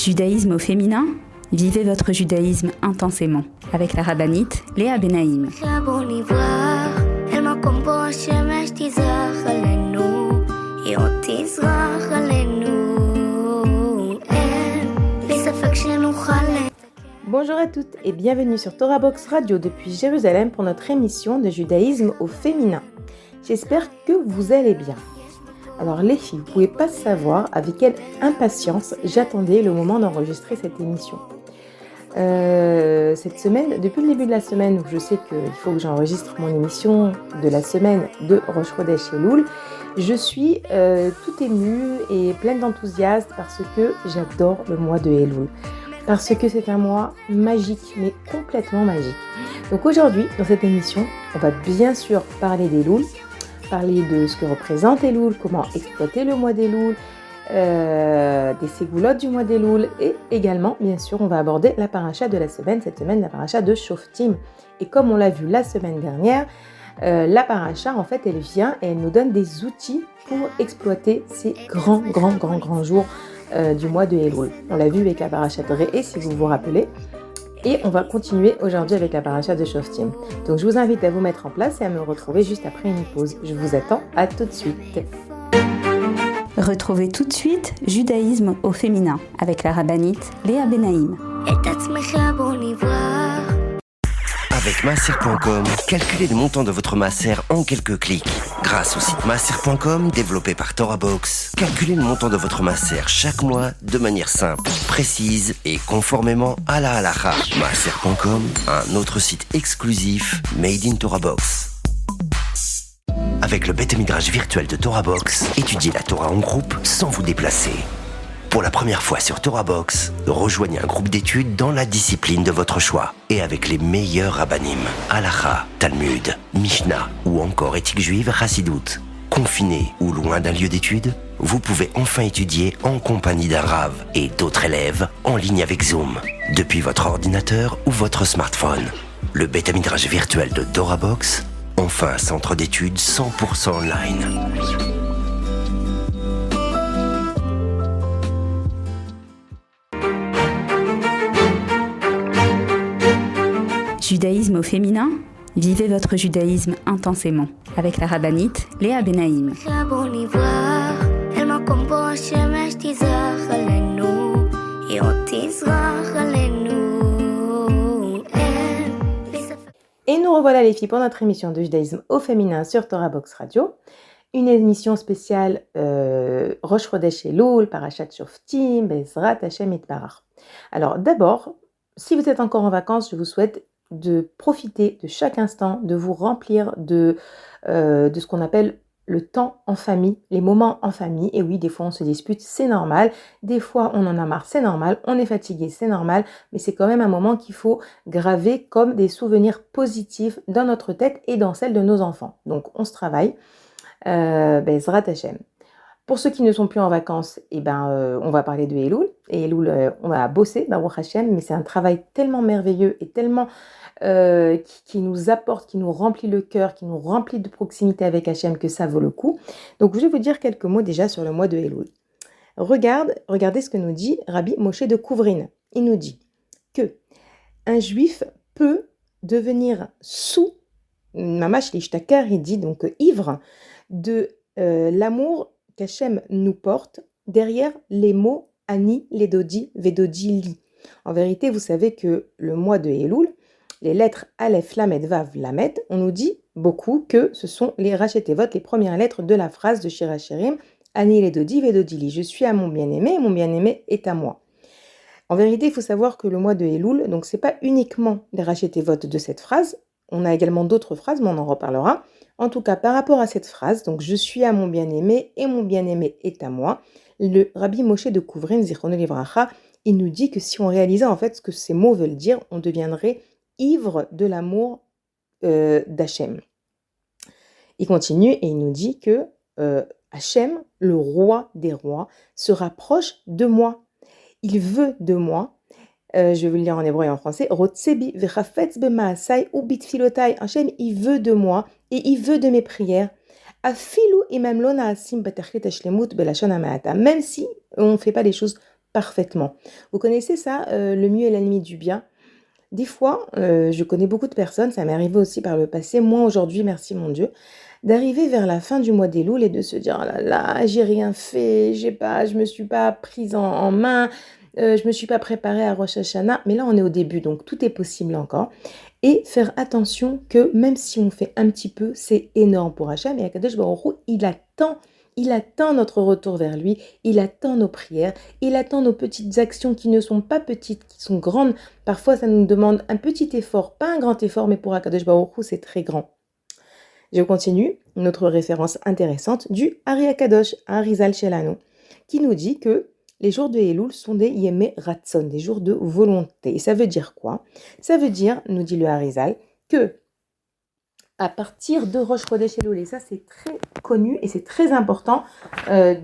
Judaïsme au féminin, vivez votre judaïsme intensément avec la rabbinite Léa Benaïm. Bonjour à toutes et bienvenue sur Torah Box Radio depuis Jérusalem pour notre émission de judaïsme au féminin. J'espère que vous allez bien. Alors les filles, vous ne pouvez pas savoir avec quelle impatience j'attendais le moment d'enregistrer cette émission. Cette semaine, depuis le début de la semaine où je sais qu'il faut que j'enregistre mon émission de la semaine de Rosh Chodesh Elul, je suis toute émue et pleine d'enthousiasme parce que j'adore le mois de Elul. Parce que c'est un mois magique, mais complètement magique. Donc aujourd'hui, dans cette émission, on va bien sûr parler d'Elul, parler de ce que représente Elul, comment exploiter le mois d'Elul, des ségoulottes du mois d'Elul, et également, bien sûr, on va aborder la paracha de la semaine, cette semaine, la paracha de Shoftim. Et comme on l'a vu la semaine dernière, la paracha, en fait, elle vient et elle nous donne des outils pour exploiter ces grands jours du mois de Elul. On l'a vu avec la paracha de Re'eh, si vous vous rappelez. Et on va continuer aujourd'hui avec la paracha de Shoftim. Donc je vous invite à vous mettre en place et à me retrouver juste après une pause. Je vous attends, à tout de suite. Retrouvez tout de suite Judaïsme au féminin avec la rabbinite Léa Benaïm. Avec Maaser.com, calculez le montant de votre Maaser en quelques clics. Grâce au site Maaser.com, développé par Torah Box, calculez le montant de votre Maaser chaque mois de manière simple, précise et conformément à la halakha. Maaser.com, un autre site exclusif made in Torah Box. Avec le Beth Midrash virtuel de Torah Box, étudiez la Torah en groupe sans vous déplacer. Pour la première fois sur Torah Box, rejoignez un groupe d'études dans la discipline de votre choix et avec les meilleurs rabbanim, halakha, Talmud, Mishnah ou encore éthique juive, Chassidut. Confiné ou loin d'un lieu d'études, vous pouvez enfin étudier en compagnie d'un rav et d'autres élèves en ligne avec Zoom, depuis votre ordinateur ou votre smartphone. Le Beth Midrash virtuel de Torah Box, enfin un centre d'études 100% online. Judaïsme au féminin, vivez votre judaïsme intensément avec la rabbinite Léa Benaïm. Et nous revoilà les filles pour notre émission de judaïsme au féminin sur Torah Box Radio. Une émission spéciale Rosh Chodesh Elul, Parashat Shoftim, Bezrat Hashem Yitbarach. Alors d'abord, si vous êtes encore en vacances, je vous souhaite de profiter de chaque instant, de vous remplir de ce qu'on appelle le temps en famille, les moments en famille. Et oui, des fois on se dispute, c'est normal. Des fois on en a marre, c'est normal. On est fatigué, c'est normal. Mais c'est quand même un moment qu'il faut graver comme des souvenirs positifs dans notre tête et dans celle de nos enfants. Donc on se travaille. Bezrat Hashem. Pour ceux qui ne sont plus en vacances, on va parler de Elul. Et Elul, on va bosser, Baruch Hashem, mais c'est un travail tellement merveilleux et tellement qui nous apporte, qui nous remplit le cœur, qui nous remplit de proximité avec Hashem, que ça vaut le coup. Donc je vais vous dire quelques mots déjà sur le mois de Elul. Regardez ce que nous dit Rabbi Moshe de Kouvrin. Il nous dit que un juif peut devenir sous, mamash lishtakar, il dit donc ivre, de l'amour qu'Hachem nous porte derrière les mots Ani, Ledodi, Vedodi, Li. En vérité, vous savez que le mois de Elul, les lettres Aleph, Lamed, Vav, Lamed, on nous dit beaucoup que ce sont les Rachetevot, les premières lettres de la phrase de Shir HaShirim, Ani, Ledodi, Vedodi, Li. Je suis à mon bien-aimé et mon bien-aimé est à moi. En vérité, il faut savoir que le mois de Elul, donc c'est pas uniquement les Rachetevot de cette phrase, on a également d'autres phrases, mais on en reparlera. En tout cas, par rapport à cette phrase, donc je suis à mon bien-aimé et mon bien-aimé est à moi, le Rabbi Moshe de Kouvrin, Zichrono Livracha, il nous dit que si on réalisait en fait ce que ces mots veulent dire, on deviendrait ivre de l'amour d'Hachem. Il continue et il nous dit que Hachem, le roi des rois, se rapproche de moi. Il veut de moi. Je vais vous le lire en hébreu et en français. Rotsebi vechafetz b'maasai u bitfilotai. Hachem, il veut de moi et il veut de mes prières. Afilu imam lo naasim batachlit hashlemut belashon hamaata. Même si on ne fait pas les choses parfaitement. Vous connaissez ça, le mieux est l'ennemi du bien? Des fois, je connais beaucoup de personnes, ça m'est arrivé aussi par le passé, moi aujourd'hui, merci mon Dieu, d'arriver vers la fin du mois d'Elul et de se dire: «Oh là là, j'ai rien fait, je me suis pas prise en main, je me suis pas préparée à Rosh Hashanah». Mais là, on est au début, donc tout est possible encore et faire attention que même si on fait un petit peu, c'est énorme pour Hachem et Akadosh Baruch Hu, il attend notre retour vers lui, il attend nos prières, il attend nos petites actions qui ne sont pas petites, qui sont grandes. Parfois, ça nous demande un petit effort, pas un grand effort, mais pour Akadosh Baruch Hu, c'est très grand. Je continue, une autre référence intéressante du Ari Akadosh, Arizal Shelano, qui nous dit que les jours de Elul sont des Yemé Ratson, des jours de volonté. Et ça veut dire quoi? Ça veut dire, nous dit le Arizal, que à partir de Rosh Chodesh Elul, et ça c'est très connu et c'est très important et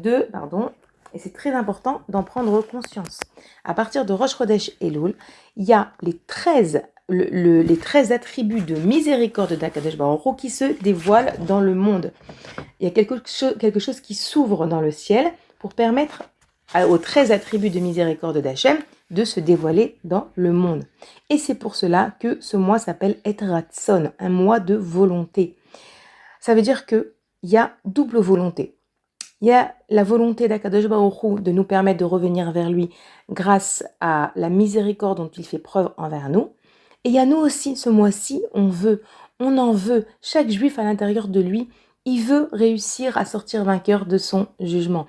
c'est très important d'en prendre conscience. À partir de Rosh Chodesh Elul, il y a les 13 attributs de miséricorde d'Akadosh Baruch Hu qui se dévoilent dans le monde. Il y a quelque chose qui s'ouvre dans le ciel pour permettre aux 13 attributs de miséricorde d'Hachem de se dévoiler dans le monde. Et c'est pour cela que ce mois s'appelle Et Ratson, un mois de volonté. Ça veut dire qu'il y a double volonté. Il y a la volonté d'Akadosh Baruch Hu de nous permettre de revenir vers lui grâce à la miséricorde dont il fait preuve envers nous. Et il y a nous aussi, ce mois-ci, on en veut. Chaque juif à l'intérieur de lui, il veut réussir à sortir vainqueur de son jugement.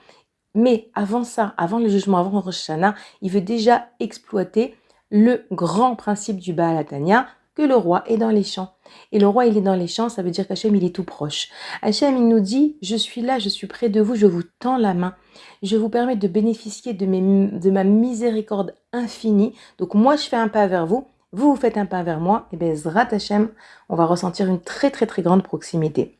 Mais avant ça, avant le jugement, avant Rosh Hashanah, il veut déjà exploiter le grand principe du Baal Hatanya, que le roi est dans les champs. Et le roi, il est dans les champs, ça veut dire qu'Hachem, il est tout proche. Hachem, il nous dit, je suis là, je suis près de vous, je vous tends la main. Je vous permets de bénéficier de ma miséricorde infinie. Donc moi, je fais un pas vers vous, vous faites un pas vers moi. Et bien, Zrat Hachem, on va ressentir une très, très, très grande proximité.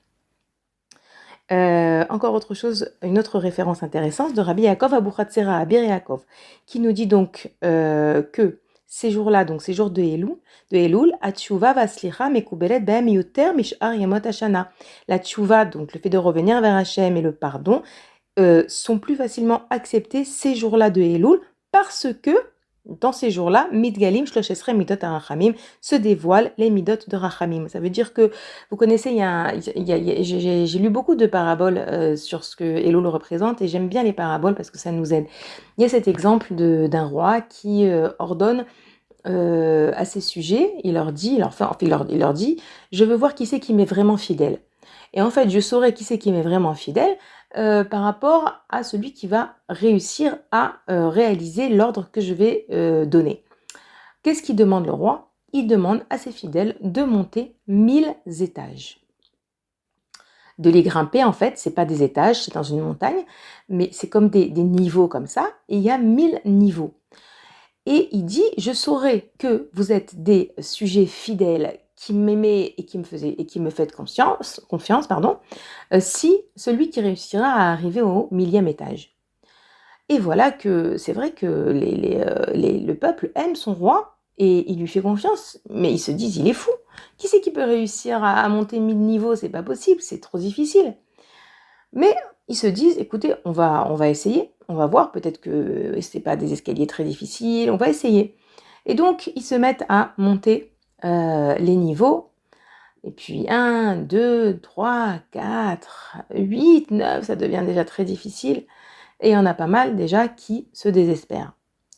Encore autre chose, une autre référence intéressante de Rabbi Yaakov Abuchatzera à Bir Yaakov, qui nous dit donc que ces jours-là, donc ces jours de Elul, Atshuva vaslicha mekubelet behem yuter mishar yemot hashana. La tshuva, donc le fait de revenir vers Hachem et le pardon, sont plus facilement acceptés ces jours-là de Elul parce que dans ces jours-là, Midgalim Shloshesre Midot Rachamim se dévoilent les Midot de Rachamim. Ça veut dire que, vous connaissez, j'ai lu beaucoup de paraboles sur ce que Elul représente et j'aime bien les paraboles parce que ça nous aide. Il y a cet exemple d'un roi qui ordonne à ses sujets, il leur dit, je veux voir qui c'est qui m'est vraiment fidèle. Et en fait, je saurai qui c'est qui m'est vraiment fidèle par rapport à celui qui va réussir à réaliser l'ordre que je vais donner. Qu'est-ce qu'il demande le roi? Il demande à ses fidèles de monter 1000 étages. De les grimper, en fait, c'est pas des étages, c'est dans une montagne, mais c'est comme des niveaux comme ça, et il y a 1000 niveaux. Et il dit, je saurai que vous êtes des sujets fidèles qui m'aimaient et qui me faites confiance, si celui qui réussira à arriver au 1000e étage. Et voilà que c'est vrai que le peuple aime son roi et il lui fait confiance, mais ils se disent, il est fou. Qui c'est qui peut réussir à monter 1000 niveaux? C'est pas possible, c'est trop difficile. Mais ils se disent, écoutez, on va essayer, on va voir, peut-être que c'est pas des escaliers très difficiles, on va essayer. Et donc, ils se mettent à monter les niveaux, et puis 1, 2, 3, 4, 8, 9, ça devient déjà très difficile, et il y en a pas mal déjà qui se désespèrent.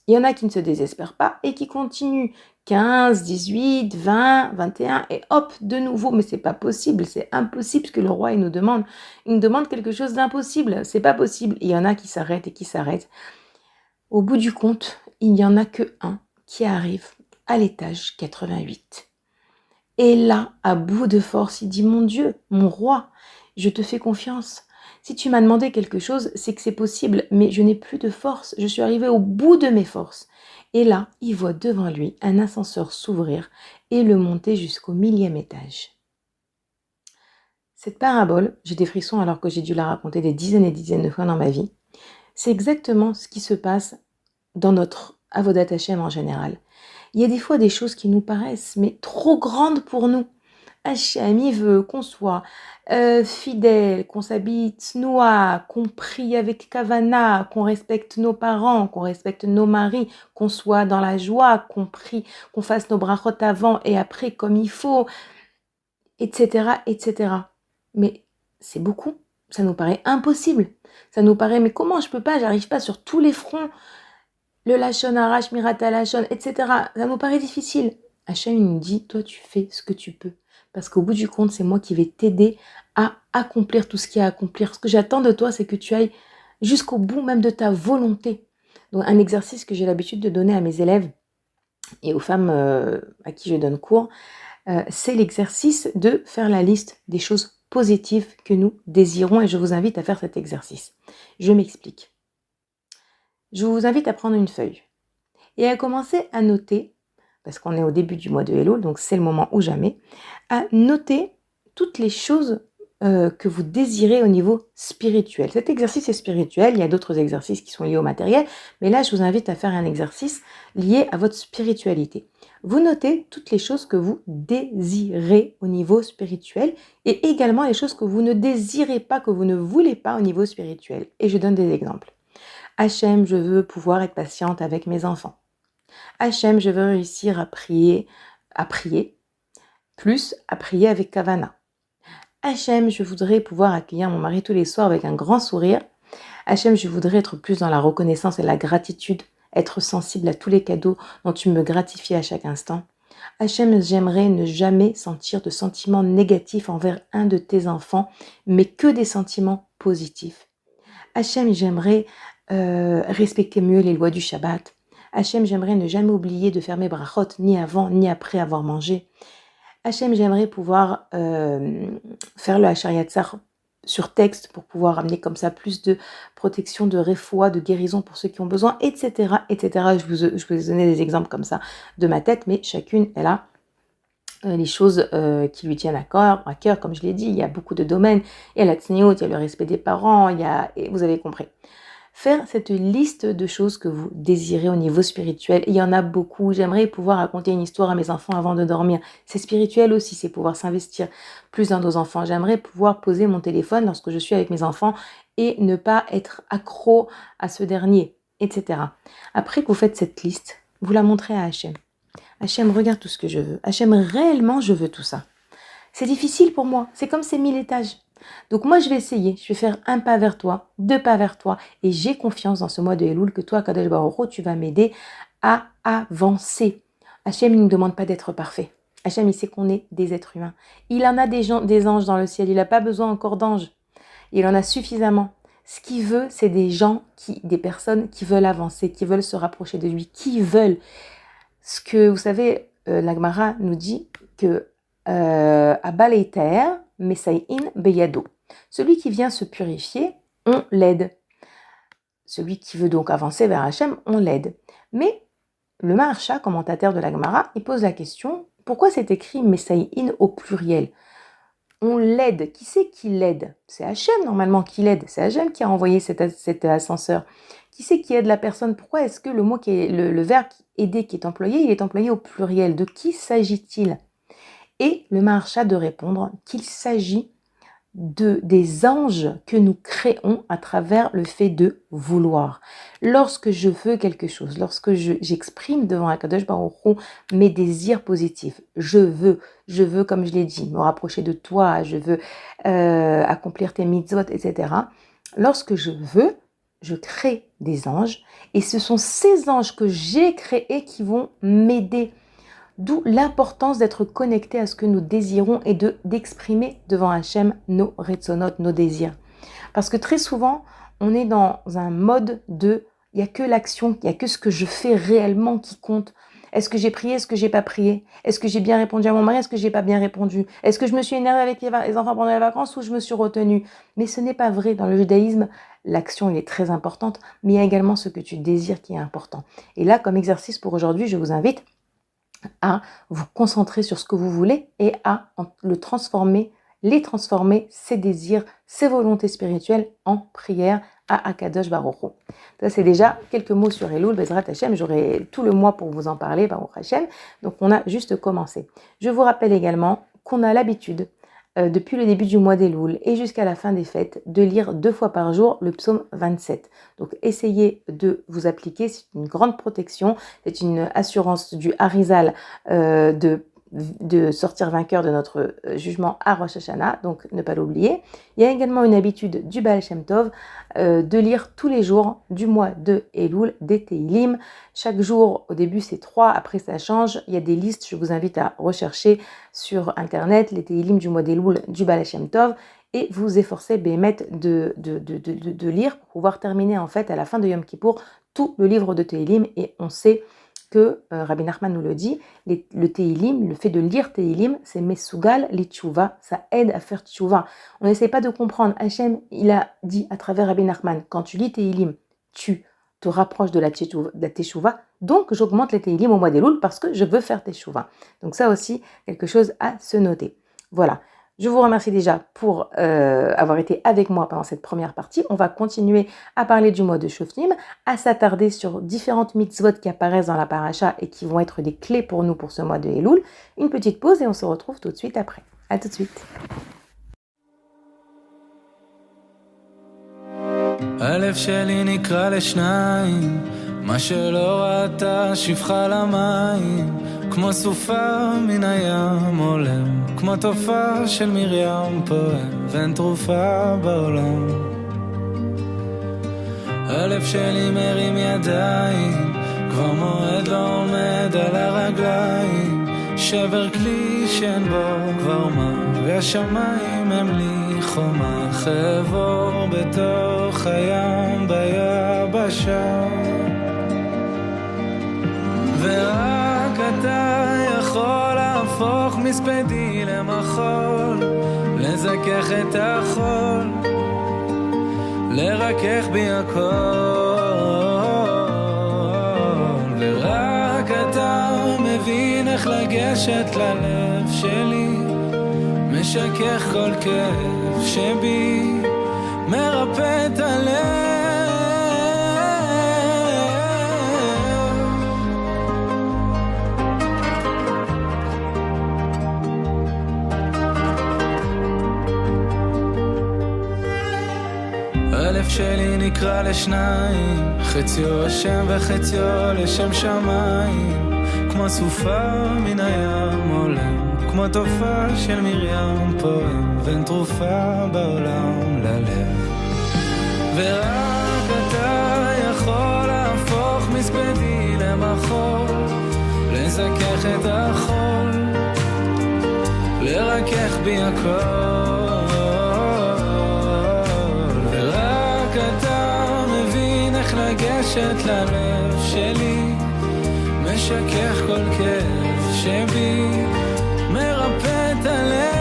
Il y en a qui ne se désespèrent pas et qui continuent 15, 18, 20, 21, et hop, de nouveau, mais c'est pas possible, c'est impossible ce que le roi il nous demande quelque chose d'impossible, c'est pas possible. Il y en a qui s'arrêtent et qui s'arrêtent. Au bout du compte, il n'y en a que un qui arrive à l'étage 88. Et là, à bout de force, il dit, mon Dieu, mon roi, je te fais confiance. Si tu m'as demandé quelque chose, c'est que c'est possible, mais je n'ai plus de force, je suis arrivée au bout de mes forces. Et là, il voit devant lui un ascenseur s'ouvrir et le monter jusqu'au 1000e étage. Cette parabole, j'ai des frissons alors que j'ai dû la raconter des dizaines et dizaines de fois dans ma vie. C'est exactement ce qui se passe dans notre Avodat Hashem en général. Il y a des fois des choses qui nous paraissent mais trop grandes pour nous. Hachem, il veut qu'on soit fidèle, qu'on s'habille tsnoua, qu'on prie avec kavana, qu'on respecte nos parents, qu'on respecte nos maris, qu'on soit dans la joie, qu'on prie, qu'on fasse nos brachot avant et après comme il faut, etc., etc. Mais c'est beaucoup. Ça nous paraît impossible. Ça nous paraît, mais comment je peux pas, j'arrive pas sur tous les fronts. Le lachon hara, shmirat lachon, etc. Ça nous paraît difficile. Hachem nous dit, toi tu fais ce que tu peux. Parce qu'au bout du compte, c'est moi qui vais t'aider à accomplir tout ce qu'il y a à accomplir. Ce que j'attends de toi, c'est que tu ailles jusqu'au bout même de ta volonté. Donc un exercice que j'ai l'habitude de donner à mes élèves et aux femmes à qui je donne cours, c'est l'exercice de faire la liste des choses positives que nous désirons et je vous invite à faire cet exercice. Je m'explique. Je vous invite à prendre une feuille et à commencer à noter, parce qu'on est au début du mois de Elul, donc c'est le moment ou jamais, à noter toutes les choses que vous désirez au niveau spirituel. Cet exercice est spirituel, il y a d'autres exercices qui sont liés au matériel, mais là je vous invite à faire un exercice lié à votre spiritualité. Vous notez toutes les choses que vous désirez au niveau spirituel et également les choses que vous ne désirez pas, que vous ne voulez pas au niveau spirituel. Et je donne des exemples. Hachem, je veux pouvoir être patiente avec mes enfants. Hachem, je veux réussir à prier, plus à prier avec kavana. Hachem, je voudrais pouvoir accueillir mon mari tous les soirs avec un grand sourire. Hachem, je voudrais être plus dans la reconnaissance et la gratitude, être sensible à tous les cadeaux dont tu me gratifies à chaque instant. Hachem, j'aimerais ne jamais sentir de sentiments négatifs envers un de tes enfants, mais que des sentiments positifs. Hachem, j'aimerais respecter mieux les lois du Shabbat. Hachem, j'aimerais ne jamais oublier de faire mes brachot, ni avant, ni après avoir mangé. Hachem, j'aimerais pouvoir faire le Hachar Yatzar sur texte pour pouvoir amener comme ça plus de protection, de réfoua, de guérison pour ceux qui ont besoin, etc., etc. Je vous ai donné des exemples comme ça de ma tête, mais chacune, elle a les choses qui lui tiennent à cœur, comme je l'ai dit, il y a beaucoup de domaines. Il y a la tsniout, il y a le respect des parents, et vous avez compris. Faire cette liste de choses que vous désirez au niveau spirituel. Il y en a beaucoup. J'aimerais pouvoir raconter une histoire à mes enfants avant de dormir. C'est spirituel aussi, c'est pouvoir s'investir plus dans nos enfants. J'aimerais pouvoir poser mon téléphone lorsque je suis avec mes enfants et ne pas être accro à ce dernier, etc. Après que vous faites cette liste, vous la montrez à Hachem. Hachem, regarde tout ce que je veux. Hachem, réellement, je veux tout ça. C'est difficile pour moi. C'est comme ces 1000 étages. Donc moi, je vais essayer. Je vais faire un pas vers toi, 2 pas vers toi. Et j'ai confiance dans ce mois de Elul que toi, Kadosh Baruch Hu, tu vas m'aider à avancer. Hachem, il ne nous demande pas d'être parfait. Hachem, il sait qu'on est des êtres humains. Il en a des anges dans le ciel. Il n'a pas besoin encore d'anges. Il en a suffisamment. Ce qu'il veut, c'est des personnes qui veulent avancer, qui veulent se rapprocher de lui, qui veulent. Ce que, vous savez, la Gemara nous dit que Abal Eiter, Mesaïn Beyado. Celui qui vient se purifier, on l'aide. Celui qui veut donc avancer vers Hachem, on l'aide. Mais le Maharsha, commentateur de la Gemara, il pose la question, pourquoi c'est écrit Mesaïn au pluriel ? On l'aide. Qui c'est qui l'aide ? C'est Hachem normalement qui l'aide. C'est Hachem qui a envoyé cet ascenseur. Qui c'est qui aide la personne ? Pourquoi est-ce que le mot qui est le verbe aider qui est employé, il est employé au pluriel ? De qui s'agit-il ? Et le Maharsha de répondre qu'il s'agit des anges que nous créons à travers le fait de vouloir. Lorsque je veux quelque chose, lorsque j'exprime devant Akadosh Baruch Hu mes désirs positifs, je veux, comme je l'ai dit, me rapprocher de toi, je veux accomplir tes mitzvot, etc. Lorsque je veux, je crée des anges et ce sont ces anges que j'ai créés qui vont m'aider. D'où l'importance d'être connecté à ce que nous désirons et d'exprimer devant Hachem nos retsonot, nos désirs. Parce que très souvent, on est dans un mode de il n'y a que l'action, il n'y a que ce que je fais réellement qui compte. Est-ce que j'ai prié, est-ce que j'ai pas prié ? Est-ce que j'ai bien répondu à mon mari, est-ce que j'ai pas bien répondu ? Est-ce que je me suis énervée avec les enfants pendant les vacances ou je me suis retenue ? Mais ce n'est pas vrai. Dans le judaïsme, l'action est très importante, mais il y a également ce que tu désires qui est important. Et là, comme exercice pour aujourd'hui, je vous invite à vous concentrer sur ce que vous voulez et à les transformer, ces désirs, ces volontés spirituelles en prière à Akadosh Baruch Hu. Ça, c'est déjà quelques mots sur Elul, Bezrat Hashem. J'aurai tout le mois pour vous en parler, Baruch Hashem. Donc, on a juste commencé. Je vous rappelle également qu'on a l'habitude, depuis le début du mois d'Elul et jusqu'à la fin des fêtes, de lire 2 fois par jour le psaume 27. Donc essayez de vous appliquer, c'est une grande protection, c'est une assurance du Harizal de sortir vainqueur de notre jugement à Rosh Hashanah, donc ne pas l'oublier. Il y a également une habitude du Baal Shem Tov de lire tous les jours du mois de Elul des Tehillim. Chaque jour, au début c'est 3, après ça change. Il y a des listes, je vous invite à rechercher sur internet les Tehillim du mois d'Elul du Baal Shem Tov et vous efforcez Béhémet de lire pour pouvoir terminer en fait à la fin de Yom Kippour tout le livre de Tehillim. Et on sait que Rabbi Nachman nous le dit, le Tehillim, le fait de lire Tehillim, c'est Mesugal li Tshuva, ça aide à faire Tshuva. On n'essaie pas de comprendre. Hachem, il a dit à travers Rabbi Nachman, quand tu lis Tehillim, tu te rapproches de la Teshuva, donc j'augmente les Tehillim au mois d'Elul parce que je veux faire Teshuva. Donc ça aussi, quelque chose à se noter. Voilà. Je vous remercie déjà pour avoir été avec moi pendant cette première partie. On va continuer à parler du mois de Shoftim, à s'attarder sur différentes mitzvot qui apparaissent dans la paracha et qui vont être des clés pour nous pour ce mois de Elul. Une petite pause et on se retrouve tout de suite après. À tout de suite. הלב שלי נקרא לשניים, מה שלא ראתה שפחה למים, כמו סופה מן הים עולם, כמו תופעה של מרים פועם, ואין תרופה בעולם. הלב שלי מרים ידיים, כבר מועד לא עומד על הרגליים, שבר כלי שאין בו כבר מה, והשמיים הם לי חומה, חבור בתוך הים ביבשה, ורק אתה יכול להפוך מספדי למחול, לזכך את החול, לרכך בי הכל, ורק אתה מבין איך לגשת ללב שלי, משכך כל כאב שבי, מרפא את הלב. הלב שלי נקרא לשניים, חציו השם וחציו לשם שמיים, כמו סופה מן הים עולם, כמו תופעה של מרים פועם, ואין תרופה בעולם ללב. ורק אתה יכול להפוך מספדי למחול, לזכך את החול, לרכך בי הכל, ורק אתה מבין איך לגשת ללב שלי, משכך כל כאב שבי, מרפא את הלב.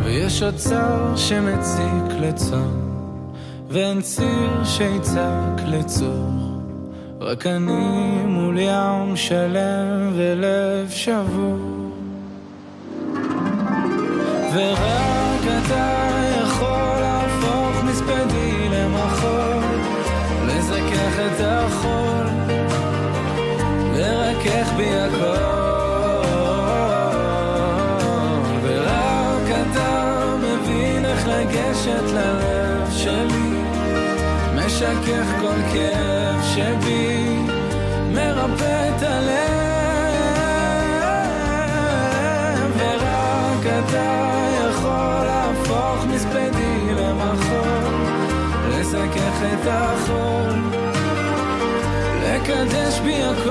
יש אוצר שמציק לצום, ואין ציר שיצק לצור, רק אני מול ים שלם ולב שבור, ורק אתה יכול להפוך מספדי למחול, לזכך את החול, לרכך בי הכל, לגשת ללב שלי, משכך כל כאב שבי, מרפא את הלב, ורק אתה יכול להפוך מספדי למחול, לזכך את החול, לקדש בי הכל,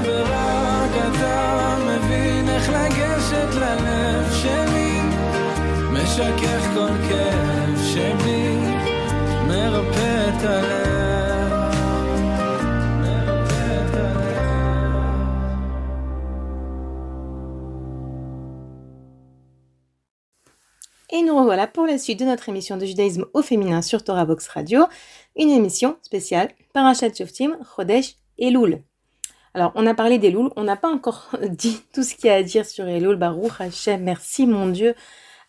ורק אתה מבין איך לגשת ללב משכך כל כאב שבי, מרפא את הלב, מרפא את הלב. Et nous revoilà pour la suite de notre émission de judaïsme au féminin sur Torah Box Radio, une émission spéciale Parashat Shoftim, Chodesh et Elul. Alors, on a parlé d'Elul, on n'a pas encore dit tout ce qu'il y a à dire sur Elul. Baruch Hashem, merci mon Dieu,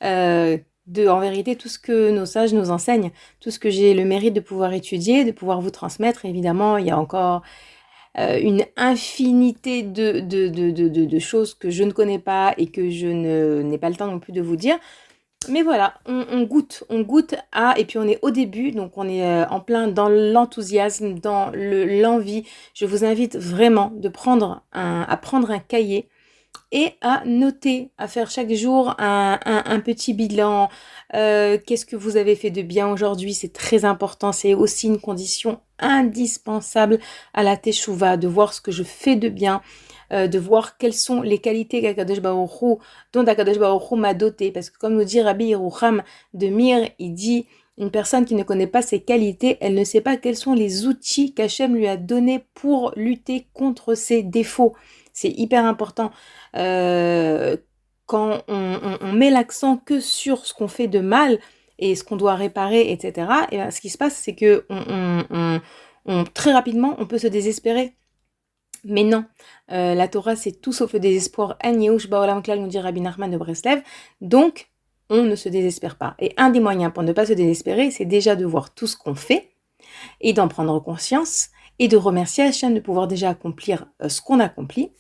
en vérité, tout ce que nos sages nous enseignent, tout ce que j'ai le mérite de pouvoir étudier, de pouvoir vous transmettre. Évidemment, il y a encore une infinité de choses que je ne connais pas et que je n'ai pas le temps non plus de vous dire. Mais voilà, on goûte à, et puis on est au début, donc on est en plein dans l'enthousiasme, dans l'envie. Je vous invite vraiment à prendre un cahier et à noter, à faire chaque jour un petit bilan. Qu'est-ce que vous avez fait de bien aujourd'hui? C'est très important, c'est aussi une condition indispensable à la teshuva, de voir ce que je fais de bien, de voir quelles sont les qualités qu'Akadosh Baruch Hu, dont Akadosh Baruch Hu m'a doté. Parce que comme nous dit Rabbi Yerucham de Mir, il dit, une personne qui ne connaît pas ses qualités, elle ne sait pas quels sont les outils qu'Hachem lui a donnés pour lutter contre ses défauts. C'est hyper important. Quand on met l'accent que sur ce qu'on fait de mal et ce qu'on doit réparer, etc., et bien, ce qui se passe, c'est que très rapidement, on peut se désespérer. Mais non, la Torah, c'est tout sauf le désespoir. An Yehush Ba'olam Klal, nous dit Rabbi Nachman de Breslev. Donc, on ne se désespère pas. Et un des moyens pour ne pas se désespérer, c'est déjà de voir tout ce qu'on fait et d'en prendre conscience et de remercier Hachem de pouvoir déjà accomplir ce qu'on accomplit.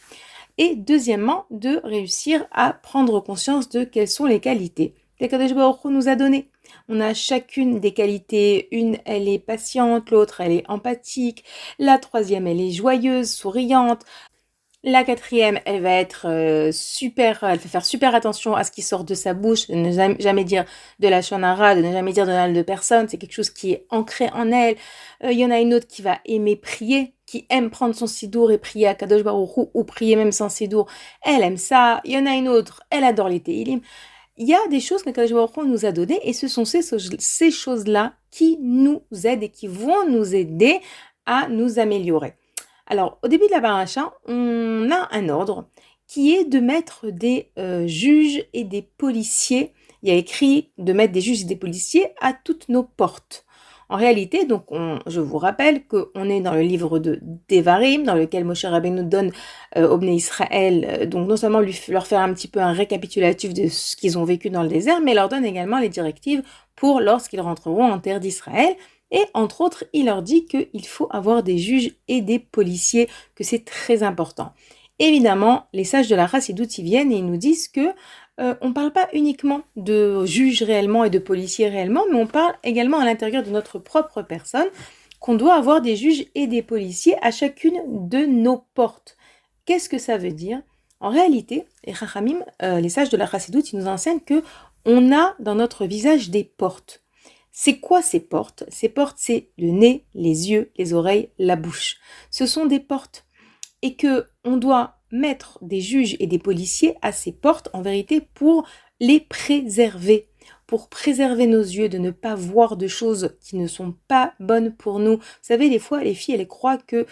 Et deuxièmement, de réussir à prendre conscience de quelles sont les qualités qu'Akadosh Baruch Hu nous a données. On a chacune des qualités. Une, elle est patiente, l'autre, elle est empathique, la troisième, elle est joyeuse, souriante. La quatrième, elle va être elle va faire super attention à ce qui sort de sa bouche, de ne jamais dire de la shonara, de ne jamais dire de mal de personne, c'est quelque chose qui est ancré en elle. Il y en a une autre qui va aimer prier, qui aime prendre son sidour et prier à Kadosh Baruch Hu, ou prier même sans sidour, elle aime ça. Il y en a une autre, elle adore les Tehillim. Il y a des choses que Kadosh Baruch Hu nous a données, et ce sont ces choses-là qui nous aident et qui vont nous aider à nous améliorer. Alors, au début de la paracha, on a un ordre qui est de mettre des juges et des policiers. Il y a écrit de mettre des juges et des policiers à toutes nos portes. En réalité, donc, je vous rappelle qu'on est dans le livre de Devarim, dans lequel Moshe Rabbeinu donne au Bnei Israël, donc non seulement leur faire un petit peu un récapitulatif de ce qu'ils ont vécu dans le désert, mais leur donne également les directives pour lorsqu'ils rentreront en terre d'Israël. Et entre autres, il leur dit qu'il faut avoir des juges et des policiers, que c'est très important. Évidemment, les sages de la Chassidoute y viennent et ils nous disent que on ne parle pas uniquement de juges réellement et de policiers réellement, mais on parle également à l'intérieur de notre propre personne, qu'on doit avoir des juges et des policiers à chacune de nos portes. Qu'est-ce que ça veut dire? En réalité, les Chachamim, les sages de la Chassidoute, ils nous enseignent qu'on a dans notre visage des portes. C'est quoi ces portes? Ces portes, c'est le nez, les yeux, les oreilles, la bouche. Ce sont des portes. Et qu'on doit mettre des juges et des policiers à ces portes, en vérité, pour les préserver. Pour préserver nos yeux, de ne pas voir de choses qui ne sont pas bonnes pour nous. Vous savez, des fois, les filles, elles croient que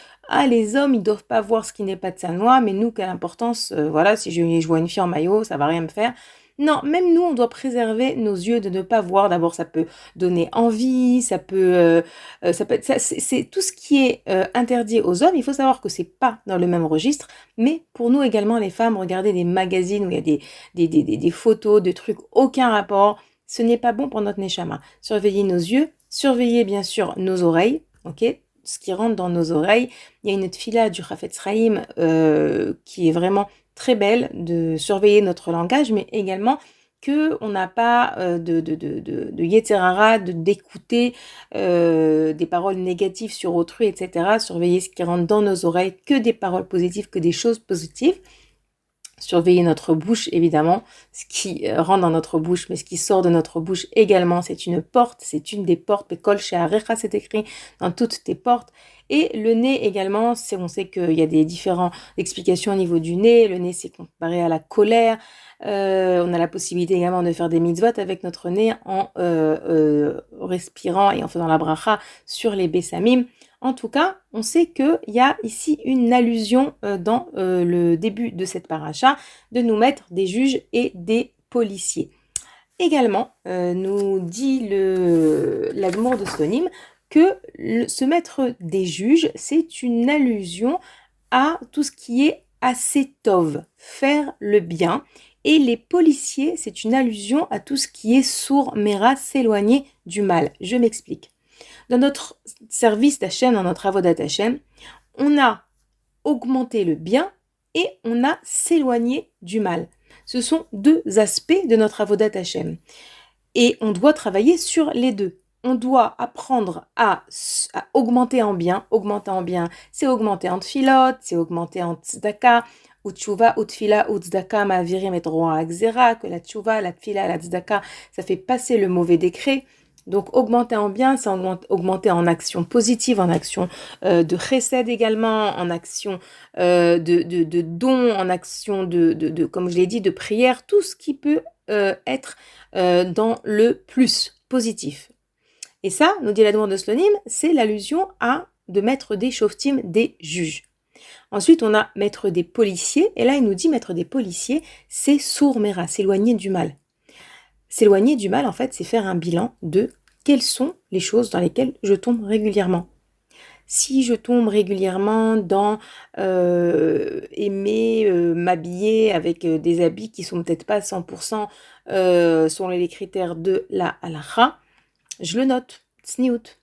les hommes, ils doivent pas voir ce qui n'est pas de sa noix, mais nous, quelle importance, si je vois une fille en maillot, ça va rien me faire. Non, même nous, on doit préserver nos yeux de ne pas voir. D'abord, ça peut donner envie, c'est tout ce qui est interdit aux hommes. Il faut savoir que c'est pas dans le même registre, mais pour nous également, les femmes, regardez des magazines où il y a des photos, de trucs, aucun rapport. Ce n'est pas bon pour notre neshama. Surveillez nos yeux, surveillez bien sûr nos oreilles, ok? Ce qui rentre dans nos oreilles. Il y a une tfila du Chafetz Chaim qui est vraiment très belle, de surveiller notre langage, mais également qu'on n'a pas de yetzerara, d'écouter des paroles négatives sur autrui, etc. Surveiller ce qui rentre dans nos oreilles, que des paroles positives, que des choses positives. Surveiller notre bouche, évidemment, ce qui rentre dans notre bouche, mais ce qui sort de notre bouche également, c'est une porte, c'est une des portes. Kol she'arecha, c'est écrit dans toutes tes portes. Et le nez également, on sait qu'il y a des différentes explications au niveau du nez. Le nez, c'est comparé à la colère. On a la possibilité également de faire des mitzvot avec notre nez en respirant et en faisant la bracha sur les bessamim. En tout cas, on sait qu'il y a ici une allusion dans le début de cette paracha de nous mettre des juges et des policiers. Également, nous dit l'Admour de Slonim que se mettre des juges, c'est une allusion à tout ce qui est assez tov, faire le bien. Et les policiers, c'est une allusion à tout ce qui est sourd, mera, s'éloigner du mal. Je m'explique. Dans notre service d'Hachem, dans notre avodat Hachem, on a augmenté le bien et on a s'éloigné du mal. Ce sont deux aspects de notre avodat Hachem. Et on doit travailler sur les deux. On doit apprendre à augmenter en bien. Augmenter en bien, c'est augmenter en tfilot, c'est augmenter en tzedaka, ou tchouva, ou tfila, ou tzedaka, ma'avirim et droit à xéra, que la tchouva, la tfila, la tzedaka, ça fait passer le mauvais décret. Donc augmenter en bien, c'est augmenter en action positive, en action de chesed également, en action de don, en action de comme je l'ai dit, de prière, tout ce qui peut être dans le plus positif. Et ça, nous dit l'Admour de Slonim, c'est l'allusion à de mettre des shoftim, des juges. Ensuite, on a mettre des policiers, et là il nous dit mettre des policiers, c'est sourd mera, s'éloigner du mal. S'éloigner du mal, en fait, c'est faire un bilan de quelles sont les choses dans lesquelles je tombe régulièrement. Si je tombe régulièrement dans aimer m'habiller avec des habits qui sont peut-être pas 100% selon les critères de la halakha, je le note, tsniout.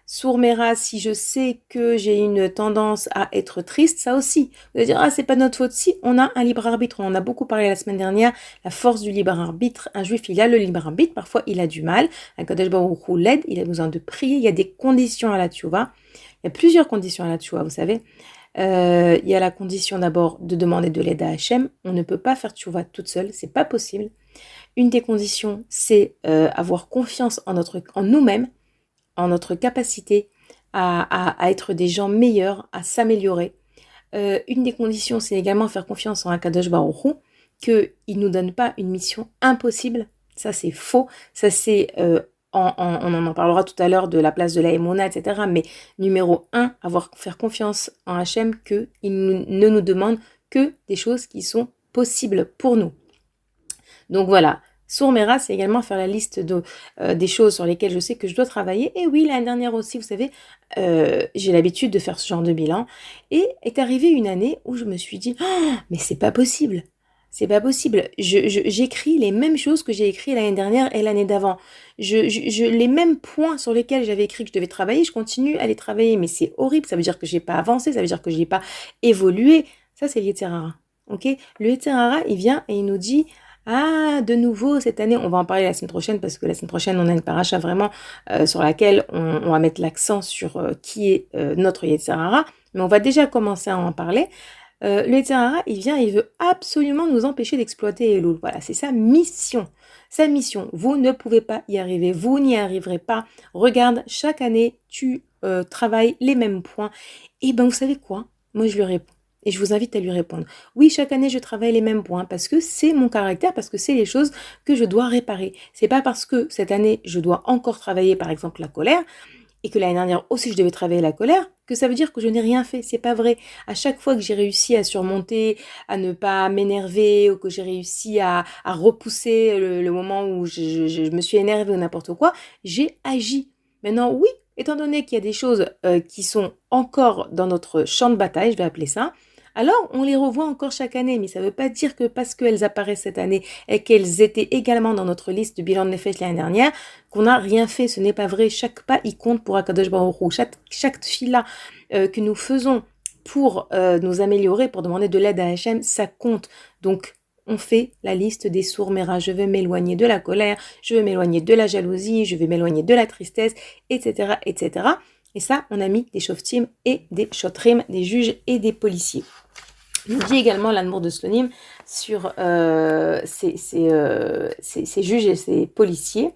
Sourmera, si je sais que j'ai une tendance à être triste, ça aussi. Vous allez dire, c'est pas notre faute. Si, on a un libre arbitre. On en a beaucoup parlé la semaine dernière. La force du libre arbitre. Un juif, il a le libre arbitre. Parfois, il a du mal. Un Kadosh Baruch Hu l'aide. Il a besoin de prier. Il y a des conditions à la tchouva. Il y a plusieurs conditions à la tchouva, vous savez. Il y a la condition d'abord de demander de l'aide à Hachem. On ne peut pas faire tchouva toute seule. C'est pas possible. Une des conditions, c'est avoir confiance en nous-mêmes, en notre capacité à être des gens meilleurs, à s'améliorer. Une des conditions, c'est également faire confiance en Akadosh Baruch Hu, qu'il ne nous donne pas une mission impossible. Ça, c'est faux. Ça, c'est... on en parlera tout à l'heure de la place de la Emouna, etc. Mais numéro 1, faire confiance en Hachem, qu'il ne nous demande que des choses qui sont possibles pour nous. Donc voilà. Sourmera, c'est également faire la liste des choses sur lesquelles je sais que je dois travailler. Et oui, l'année dernière aussi, vous savez, j'ai l'habitude de faire ce genre de bilan. Et est arrivée une année où je me suis dit, mais c'est pas possible. C'est pas possible. J'écris les mêmes choses que j'ai écrit l'année dernière et l'année d'avant. Les mêmes points sur lesquels j'avais écrit que je devais travailler, je continue à les travailler. Mais c'est horrible. Ça veut dire que j'ai pas avancé. Ça veut dire que je n'ai pas évolué. Ça, c'est le Yetzer Hara. Ok ? Le Yetzer Hara, il vient et il nous dit... de nouveau, cette année, on va en parler la semaine prochaine parce que la semaine prochaine, on a une paracha vraiment sur laquelle on va mettre l'accent sur qui est notre Yetzer Hara. Mais on va déjà commencer à en parler. Le Yetzer Hara, il vient, il veut absolument nous empêcher d'exploiter Elul. Voilà, c'est sa mission. Sa mission. Vous ne pouvez pas y arriver. Vous n'y arriverez pas. Regarde, chaque année, tu travailles les mêmes points. Et ben, vous savez quoi ? Moi, je lui réponds. Et je vous invite à lui répondre. Oui, chaque année, je travaille les mêmes points parce que c'est mon caractère, parce que c'est les choses que je dois réparer. C'est pas parce que cette année, je dois encore travailler, par exemple, la colère, et que l'année dernière aussi, je devais travailler la colère, que ça veut dire que je n'ai rien fait. C'est pas vrai. À chaque fois que j'ai réussi à surmonter, à ne pas m'énerver, ou que j'ai réussi à repousser le moment où je me suis énervée ou n'importe quoi, j'ai agi. Maintenant, oui, étant donné qu'il y a des choses qui sont encore dans notre champ de bataille, je vais appeler ça, alors on les revoit encore chaque année, mais ça ne veut pas dire que parce qu'elles apparaissent cette année et qu'elles étaient également dans notre liste de bilan de Nefesh l'année dernière, qu'on n'a rien fait. Ce n'est pas vrai. Chaque pas, il compte pour Akadosh Baruch Hu. Chaque fila que nous faisons pour nous améliorer, pour demander de l'aide à Hachem, ça compte. Donc, on fait la liste des sourmera. Je veux m'éloigner de la colère, je veux m'éloigner de la jalousie, je veux m'éloigner de la tristesse, etc., etc. Et ça, on a mis des shoftim et des shotrim, des juges et des policiers. Nous dit également l'Admour de Slonim, sur ces juges et ces policiers.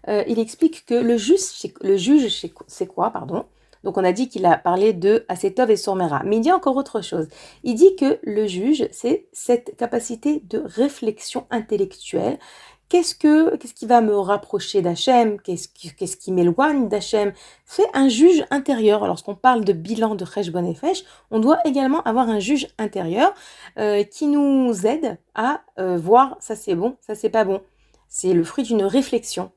Il explique que le juge, c'est quoi, pardon. Donc on a dit qu'il a parlé de Asetov et Sormera, mais il dit encore autre chose. Il dit que le juge, c'est cette capacité de réflexion intellectuelle. Qu'est-ce qui va me rapprocher d'Hachem? Qu'est-ce qui m'éloigne d'Hachem? C'est un juge intérieur. Lorsqu'on parle de bilan de Cheshbon Nefesh, on doit également avoir un juge intérieur qui nous aide à voir ça c'est bon, ça c'est pas bon. C'est le fruit d'une réflexion.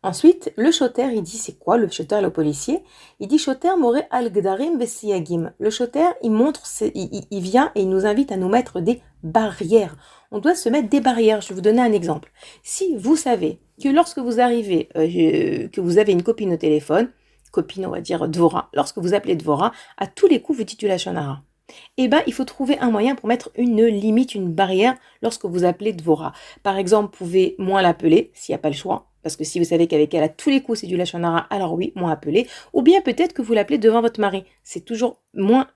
Ensuite, le shoter, il dit c'est quoi le shoter, le policier? Il dit shoter more al gdarim vesiyagim. Le shoter, il vient et il nous invite à nous mettre des barrières. On doit se mettre des barrières. Je vais vous donner un exemple. Si vous savez que lorsque vous arrivez, que vous avez une copine au téléphone, copine on va dire Dvora, lorsque vous appelez Dvora, à tous les coups vous dites du lashon hara. Eh bien, il faut trouver un moyen pour mettre une limite, une barrière lorsque vous appelez Dvora. Par exemple, vous pouvez moins l'appeler s'il n'y a pas le choix. Parce que si vous savez qu'avec elle, à tous les coups, c'est du lashon hara, alors oui, moins appelé. Ou bien peut-être que vous l'appelez devant votre mari. C'est toujours moins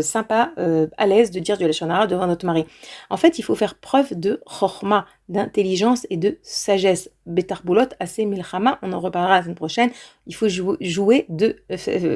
sympa, à l'aise de dire du lashon hara devant notre mari. En fait, il faut faire preuve de chokhma, d'intelligence et de sagesse. Betarboulot, assez milchama, on en reparlera la semaine prochaine. Il faut jouer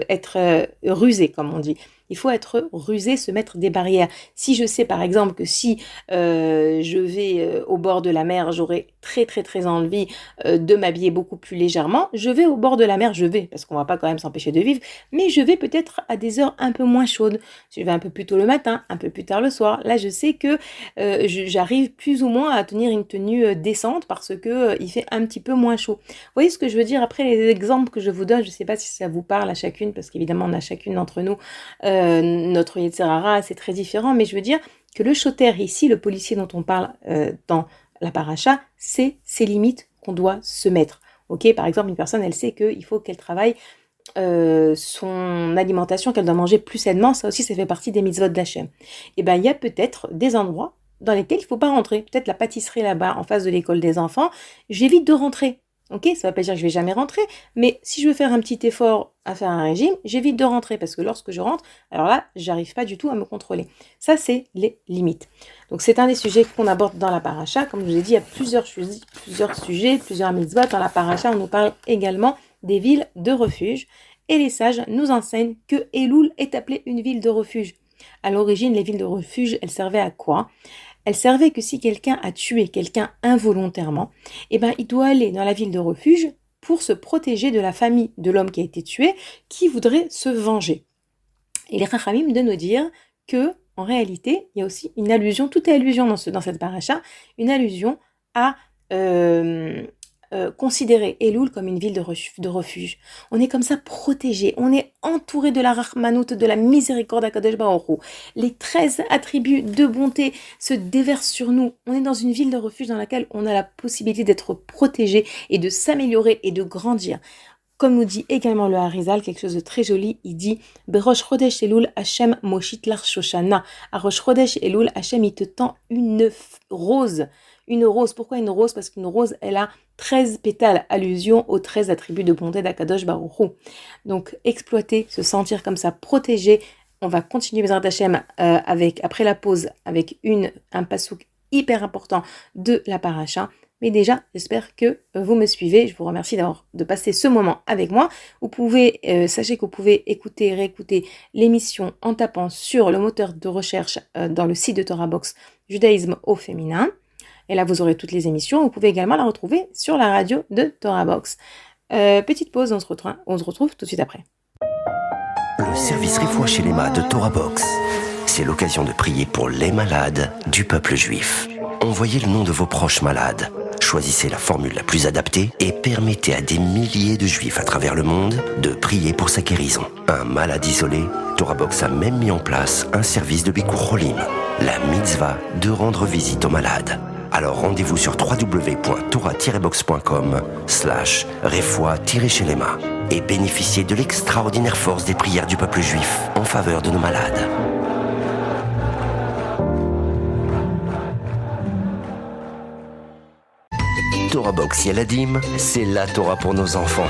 être rusé, comme on dit. Il faut être rusé, se mettre des barrières. Si je sais par exemple que si je vais au bord de la mer, j'aurai très très très envie de m'habiller beaucoup plus légèrement, je vais au bord de la mer, parce qu'on va pas quand même s'empêcher de vivre, mais je vais peut-être à des heures un peu moins chaudes. Je vais un peu plus tôt le matin, un peu plus tard le soir. Là, je sais que j'arrive plus ou moins à tenir une tenue décente parce que il fait un petit peu moins chaud. Vous voyez ce que je veux dire? Après, les exemples que je vous donne, je sais pas si ça vous parle à chacune, parce qu'évidemment, on a chacune d'entre nous notre Yetzer Hara, c'est très différent, mais je veux dire que le shoter ici, le policier dont on parle dans la paracha, c'est ses limites qu'on doit se mettre. Ok, par exemple, une personne, elle sait qu'il faut qu'elle travaille son alimentation, qu'elle doit manger plus sainement, ça aussi, ça fait partie des mitzvot d'Hachem. Et bien, il y a peut-être des endroits dans lesquels il ne faut pas rentrer. Peut-être la pâtisserie là-bas, en face de l'école des enfants, j'évite de rentrer. Ok, ça ne va pas dire que je vais jamais rentrer, mais si je veux faire un petit effort à faire un régime, j'évite de rentrer parce que lorsque je rentre, alors là, j'arrive pas du tout à me contrôler. Ça, c'est les limites. Donc, c'est un des sujets qu'on aborde dans la paracha. Comme je vous ai dit, il y a plusieurs sujets, plusieurs mitzvot. Dans la paracha, on nous parle également des villes de refuge. Et les sages nous enseignent que Elul est appelée une ville de refuge. À l'origine, les villes de refuge, elles servaient à quoi? Elle servait que si quelqu'un a tué quelqu'un involontairement, eh ben, il doit aller dans la ville de refuge pour se protéger de la famille de l'homme qui a été tué, qui voudrait se venger. Et les Chachamim de nous dire que, en réalité, il y a aussi une allusion, tout est allusion dans cette paracha, une allusion à considérer Elul comme une ville de refuge. On est comme ça protégé, on est entouré de la Rahmanout, de la miséricorde d'Akadosh Baruch Hu. Les 13 attributs de bonté se déversent sur nous. On est dans une ville de refuge dans laquelle on a la possibilité d'être protégé et de s'améliorer et de grandir. Comme nous dit également le Harizal, quelque chose de très joli, il dit « Berosh Chodesh Elul Hashem Moshit Lar Shoshana » À Rosh Chodesh Elul, Hashem il te tend une rose. Une rose, pourquoi une rose? Parce qu'une rose, elle a 13 pétales, allusion aux 13 attributs de bonté d'Akadosh Baruch Hu. Donc, exploiter, se sentir comme ça, protégé. On va continuer Bezrat Hashem après la pause avec un pasouk hyper important de la paracha. Mais déjà, j'espère que vous me suivez. Je vous remercie de passer ce moment avec moi. Sachez que vous pouvez écouter et réécouter l'émission en tapant sur le moteur de recherche dans le site de Torah Box Judaïsme au féminin. Et là, vous aurez toutes les émissions. Vous pouvez également la retrouver sur la radio de Torah Box. Petite pause, on se retrouve tout de suite après. Le service Refoua Shelema de Torah Box. C'est l'occasion de prier pour les malades du peuple juif. Envoyez le nom de vos proches malades. Choisissez la formule la plus adaptée et permettez à des milliers de juifs à travers le monde de prier pour sa guérison. Un malade isolé, Torah Box a même mis en place un service de Bikur Cholim, la mitzvah de rendre visite aux malades. Alors rendez-vous sur www.torah-box.com/refoua-shelema et bénéficiez de l'extraordinaire force des prières du peuple juif en faveur de nos malades. Torah Box Yaladim, c'est la Torah pour nos enfants.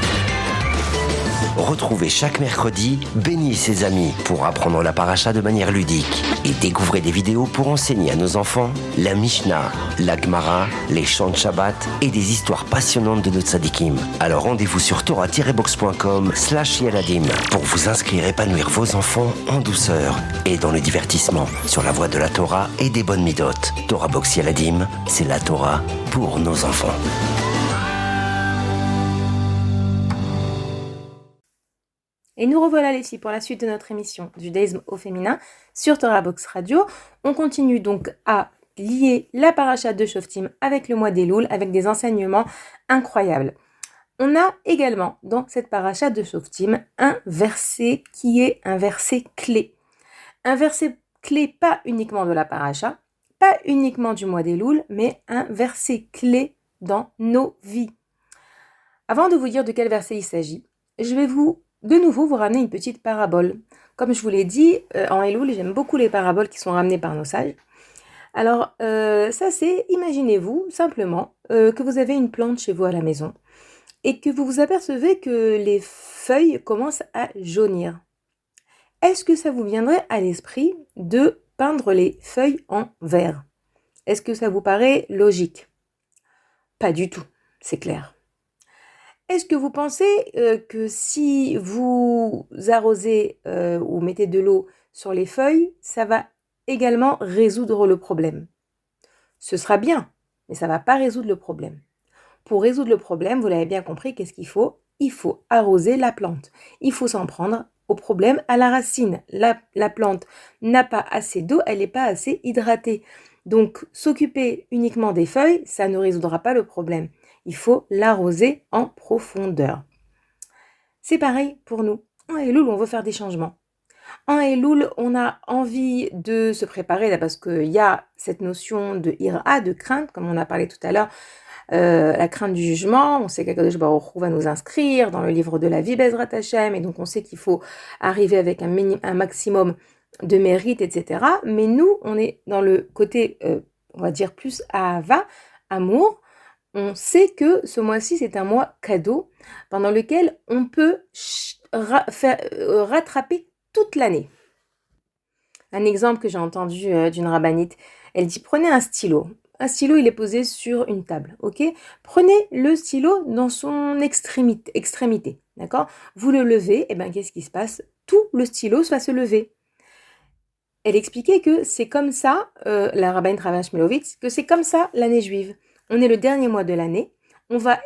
Retrouvez chaque mercredi Béni et ses amis pour apprendre la paracha de manière ludique et découvrez des vidéos pour enseigner à nos enfants la Mishnah, la Gemara, les chants de Shabbat et des histoires passionnantes de nos tzadikim. Alors rendez-vous sur torah-box.com/yaladim pour vous inscrire et épanouir vos enfants en douceur et dans le divertissement sur la voie de la Torah et des bonnes midotes. Torah Box Yaladim, c'est la Torah pour nos enfants. Et nous revoilà les filles pour la suite de notre émission Judaïsme au féminin sur Torah Box Radio. On continue donc à lier la paracha de Shoftim avec le mois d'Elul avec des enseignements incroyables. On a également dans cette paracha de Shoftim un verset qui est un verset clé. Un verset clé pas uniquement de la paracha, pas uniquement du mois d'Elul, mais un verset clé dans nos vies. Avant de vous dire de quel verset il s'agit, je vais de nouveau vous ramener une petite parabole. Comme je vous l'ai dit, en Elul, j'aime beaucoup les paraboles qui sont ramenées par nos sages. Alors, ça c'est, imaginez-vous simplement que vous avez une plante chez vous à la maison et que vous vous apercevez que les feuilles commencent à jaunir. Est-ce que ça vous viendrait à l'esprit de peindre les feuilles en vert? Est-ce que ça vous paraît logique? Pas du tout, c'est clair. Est-ce que vous pensez que si vous arrosez ou mettez de l'eau sur les feuilles, ça va également résoudre le problème? Ce sera bien, mais ça ne va pas résoudre le problème. Pour résoudre le problème, vous l'avez bien compris, qu'est-ce qu'il faut? Il faut arroser la plante. Il faut s'en prendre au problème à la racine. La plante n'a pas assez d'eau, elle n'est pas assez hydratée. Donc, s'occuper uniquement des feuilles, ça ne résoudra pas le problème. Il faut l'arroser en profondeur. C'est pareil pour nous. En Elul, on veut faire des changements. En Elul, on a envie de se préparer là, parce qu'il y a cette notion de ira, de crainte, comme on a parlé tout à l'heure, la crainte du jugement. On sait qu'Akadosh Baruch Hu va nous inscrire dans le livre de la vie, Bezrat Hashem, et donc on sait qu'il faut arriver avec un maximum de mérite, etc. Mais nous, on est dans le côté, on va dire plus ahava, amour. On sait que ce mois-ci, c'est un mois cadeau pendant lequel on peut rattraper toute l'année. Un exemple que j'ai entendu d'une rabbinite, elle dit prenez un stylo. Un stylo, il est posé sur une table, ok? Prenez le stylo dans son extrémité, d'accord? Vous le levez, et bien qu'est-ce qui se passe? Tout le stylo va se lever. Elle expliquait que c'est comme ça, la rabbinite Rava Shmulevitz, que c'est comme ça l'année juive. On est le dernier mois de l'année, on va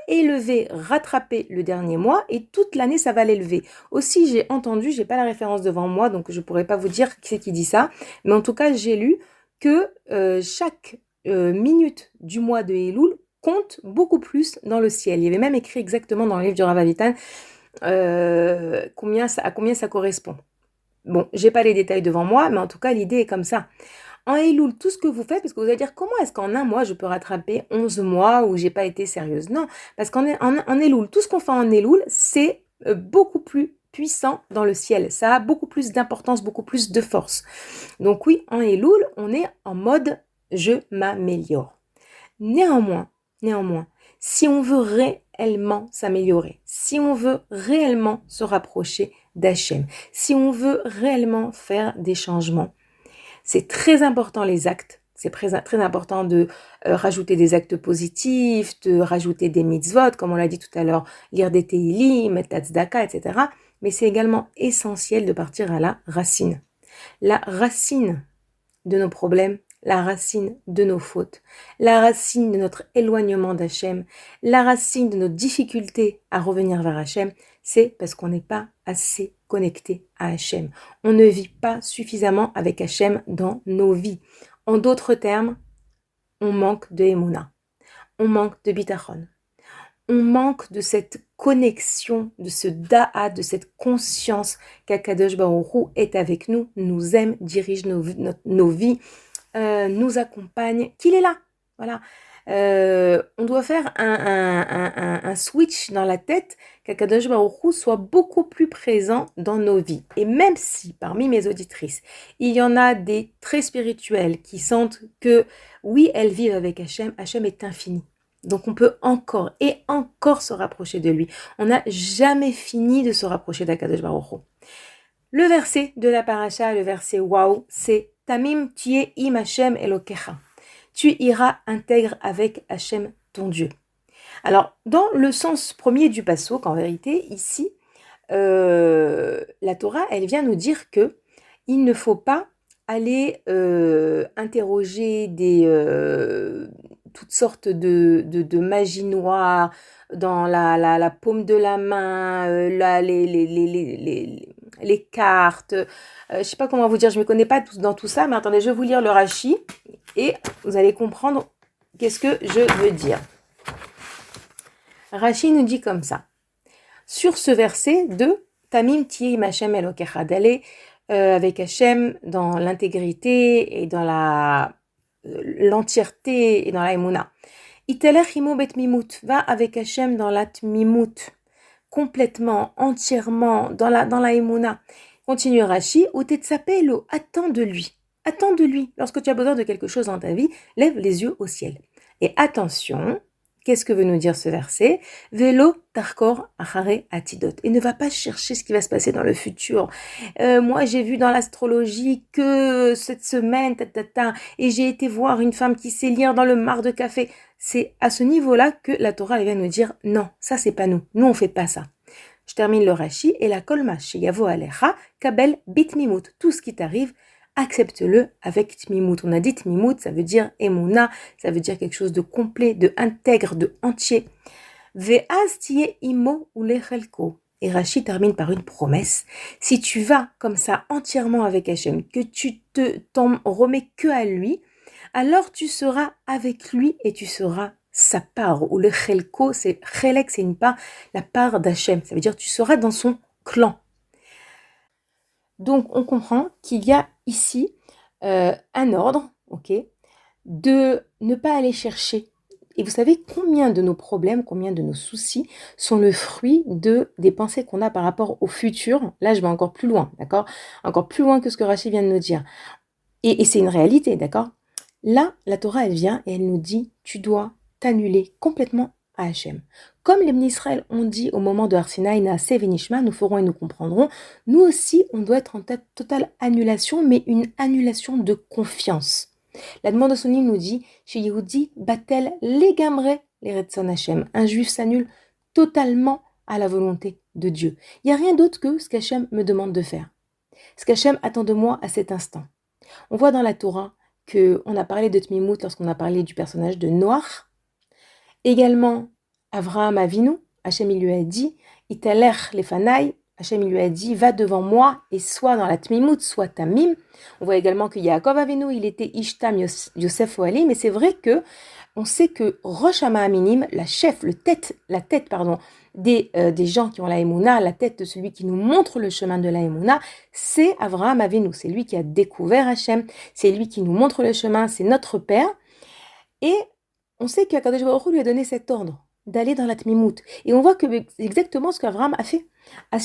rattraper le dernier mois et toute l'année ça va l'élever. Aussi j'ai entendu, j'ai pas la référence devant moi donc je pourrais pas vous dire qui c'est qui dit ça, mais en tout cas j'ai lu que chaque minute du mois de Elul compte beaucoup plus dans le ciel. Il y avait même écrit exactement dans le livre du Rav Avitan à combien ça correspond. Bon, j'ai pas les détails devant moi, mais en tout cas l'idée est comme ça. En Elul, tout ce que vous faites, parce que vous allez dire, comment est-ce qu'en un mois, je peux rattraper 11 mois où j'ai pas été sérieuse? Non, parce qu'en Elul, tout ce qu'on fait en Elul, c'est beaucoup plus puissant dans le ciel. Ça a beaucoup plus d'importance, beaucoup plus de force. Donc oui, en Elul, on est en mode « je m'améliore ». Néanmoins, si on veut réellement s'améliorer, si on veut réellement se rapprocher d'Hachem, si on veut réellement faire des changements, c'est très important les actes, c'est très important de rajouter des actes positifs, de rajouter des mitzvot, comme on l'a dit tout à l'heure, lire des Tehillim, mettre la tzedaka, etc. Mais c'est également essentiel de partir à la racine. La racine de nos problèmes, la racine de nos fautes, la racine de notre éloignement d'Hachem, la racine de nos difficultés à revenir vers Hachem, c'est parce qu'on n'est pas assez connecté à Hachem. On ne vit pas suffisamment avec Hachem dans nos vies. En d'autres termes, on manque de Emouna, on manque de Bitachon, on manque de cette connexion, de ce da'a, de cette conscience qu'Akadosh Baruch Hu est avec nous, nous aime, dirige nos vies, nous accompagne, qu'il est là. Voilà. On doit faire un switch dans la tête, qu'Akadosh Baruch Hu soit beaucoup plus présent dans nos vies. Et même si parmi mes auditrices, il y en a des très spirituelles qui sentent que oui, elles vivent avec Hachem, Hachem est infini. Donc on peut encore et encore se rapprocher de lui. On n'a jamais fini de se rapprocher d'Akadosh Baruch Hu. Le verset de la paracha, le verset waouh, c'est Tamim tiye im Hashem Elokecha. Tu iras intègre avec Hashem ton Dieu. Alors, dans le sens premier du passouk, en vérité, ici, la Torah, elle vient nous dire que il ne faut pas aller interroger toutes sortes de magie noire dans la paume de la main, les cartes, je sais pas comment vous dire, je me connais pas dans tout ça, mais attendez, je vais vous lire le Rashi et vous allez comprendre qu'est-ce que je veux dire. Rashi nous dit comme ça, sur ce verset de Tamim tiye im Hashem Elokecha, d'aller avec Hashem dans l'intégrité et dans l'entièreté et dans la Emouna. Itelech imo bet mimut, va avec Hashem dans la tmimut, complètement, entièrement, dans la Emouna. Continue Rashi, ou tetzapelo, attends de lui. Attends de lui. Lorsque tu as besoin de quelque chose dans ta vie, lève les yeux au ciel. Et attention, qu'est-ce que veut nous dire ce verset? Velo tarkor achare atidot. Et ne va pas chercher ce qui va se passer dans le futur. Moi, j'ai vu dans l'astrologie que cette semaine, et j'ai été voir une femme qui sait lire dans le mar de café. C'est à ce niveau-là que la Torah elle vient nous dire, non, ça c'est pas nous. Nous, on fait pas ça. Je termine le Rashi, et la kolma sheyavo alecha kabel bitmimut. Tout ce qui t'arrive, accepte-le avec tmimut. On a dit tmimut, ça veut dire emuna, ça veut dire quelque chose de complet, de intègre, de entier. Ve'az tiye imo ulechelko. Et Rashi termine par une promesse. Si tu vas comme ça entièrement avec Hashem, que tu t'en remets que à lui, alors tu seras avec lui et tu seras sa part. Ou le chelko, c'est chelek, c'est une part, la part d'Hachem. Ça veut dire tu seras dans son clan. Donc on comprend qu'il y a ici un ordre, ok, de ne pas aller chercher. Et vous savez combien de nos problèmes, combien de nos soucis sont le fruit des pensées qu'on a par rapport au futur. Là, je vais encore plus loin, d'accord? Encore plus loin que ce que Rashi vient de nous dire. Et c'est une réalité, d'accord? Là, la Torah, elle vient et elle nous dit, tu dois t'annuler complètement à Hachem. Comme les Bnei Israël ont dit au moment de Har Sinaï, Naaseh v'nishma, nous ferons et nous comprendrons, nous aussi, on doit être en totale annulation, mais une annulation de confiance. La demande de Sonim nous dit, chez Yehudi, batel legamre les Retson Hachem. Un juif s'annule totalement à la volonté de Dieu. Il n'y a rien d'autre que ce qu'Hachem me demande de faire. Ce qu'Hachem attend de moi à cet instant. On voit dans la Torah qu'on a parlé de Tmimut lorsqu'on a parlé du personnage de Noach. Également, Avraham Avinu, Hachem il lui a dit, Italech lefanai, Hachem il lui a dit, va devant moi et sois dans la Tmimut, sois Tamim. On voit également que Yaakov Avinu, il était Ishtam Yosef Oali, mais c'est vrai que on sait que Rosh Ha'Aminim, la tête, des gens qui ont la Emouna, la tête de celui qui nous montre le chemin de la Emouna, c'est Avraham Avinu. C'est lui qui a découvert Hachem, c'est lui qui nous montre le chemin, c'est notre père. Et on sait qu'Akadosh Baruch Hu lui a donné cet ordre d'aller dans la Tmimut. Et on voit que c'est exactement ce qu'Avraham a fait.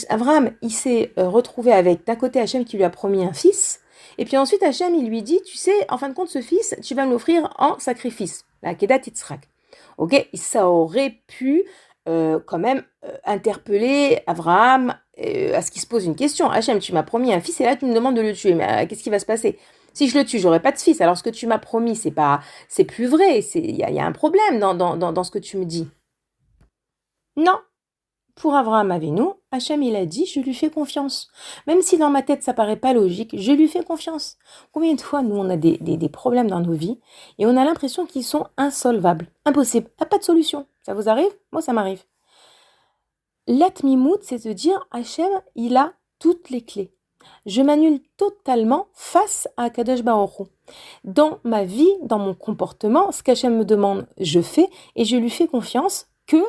Avraham, il s'est retrouvé avec d'un côté Hachem qui lui a promis un fils, et puis ensuite Hachem, il lui dit, tu sais, en fin de compte, ce fils, tu vas me l'offrir en sacrifice, la Kedat Yitzhak. Ok, ça aurait pu quand même interpeller Avraham à ce qu'il se pose une question. Hachem, tu m'as promis un fils et là tu me demandes de le tuer, mais qu'est-ce qui va se passer? Si je le tue, j'aurai pas de fils. Alors ce que tu m'as promis, c'est plus vrai. Il y a un problème dans ce que tu me dis. Non. Pour Avraham Avinu, Hachem il a dit, je lui fais confiance. Même si dans ma tête ça paraît pas logique, je lui fais confiance. Combien de fois nous on a des problèmes dans nos vies et on a l'impression qu'ils sont insolvables, impossibles, pas de solution. Ça vous arrive? Moi ça m'arrive. L'atmimout, c'est de dire Hachem il a toutes les clés. Je m'annule totalement face à Kadosh Baruch Hu. Dans ma vie, dans mon comportement, ce qu'Hachem me demande, je fais et je lui fais confiance que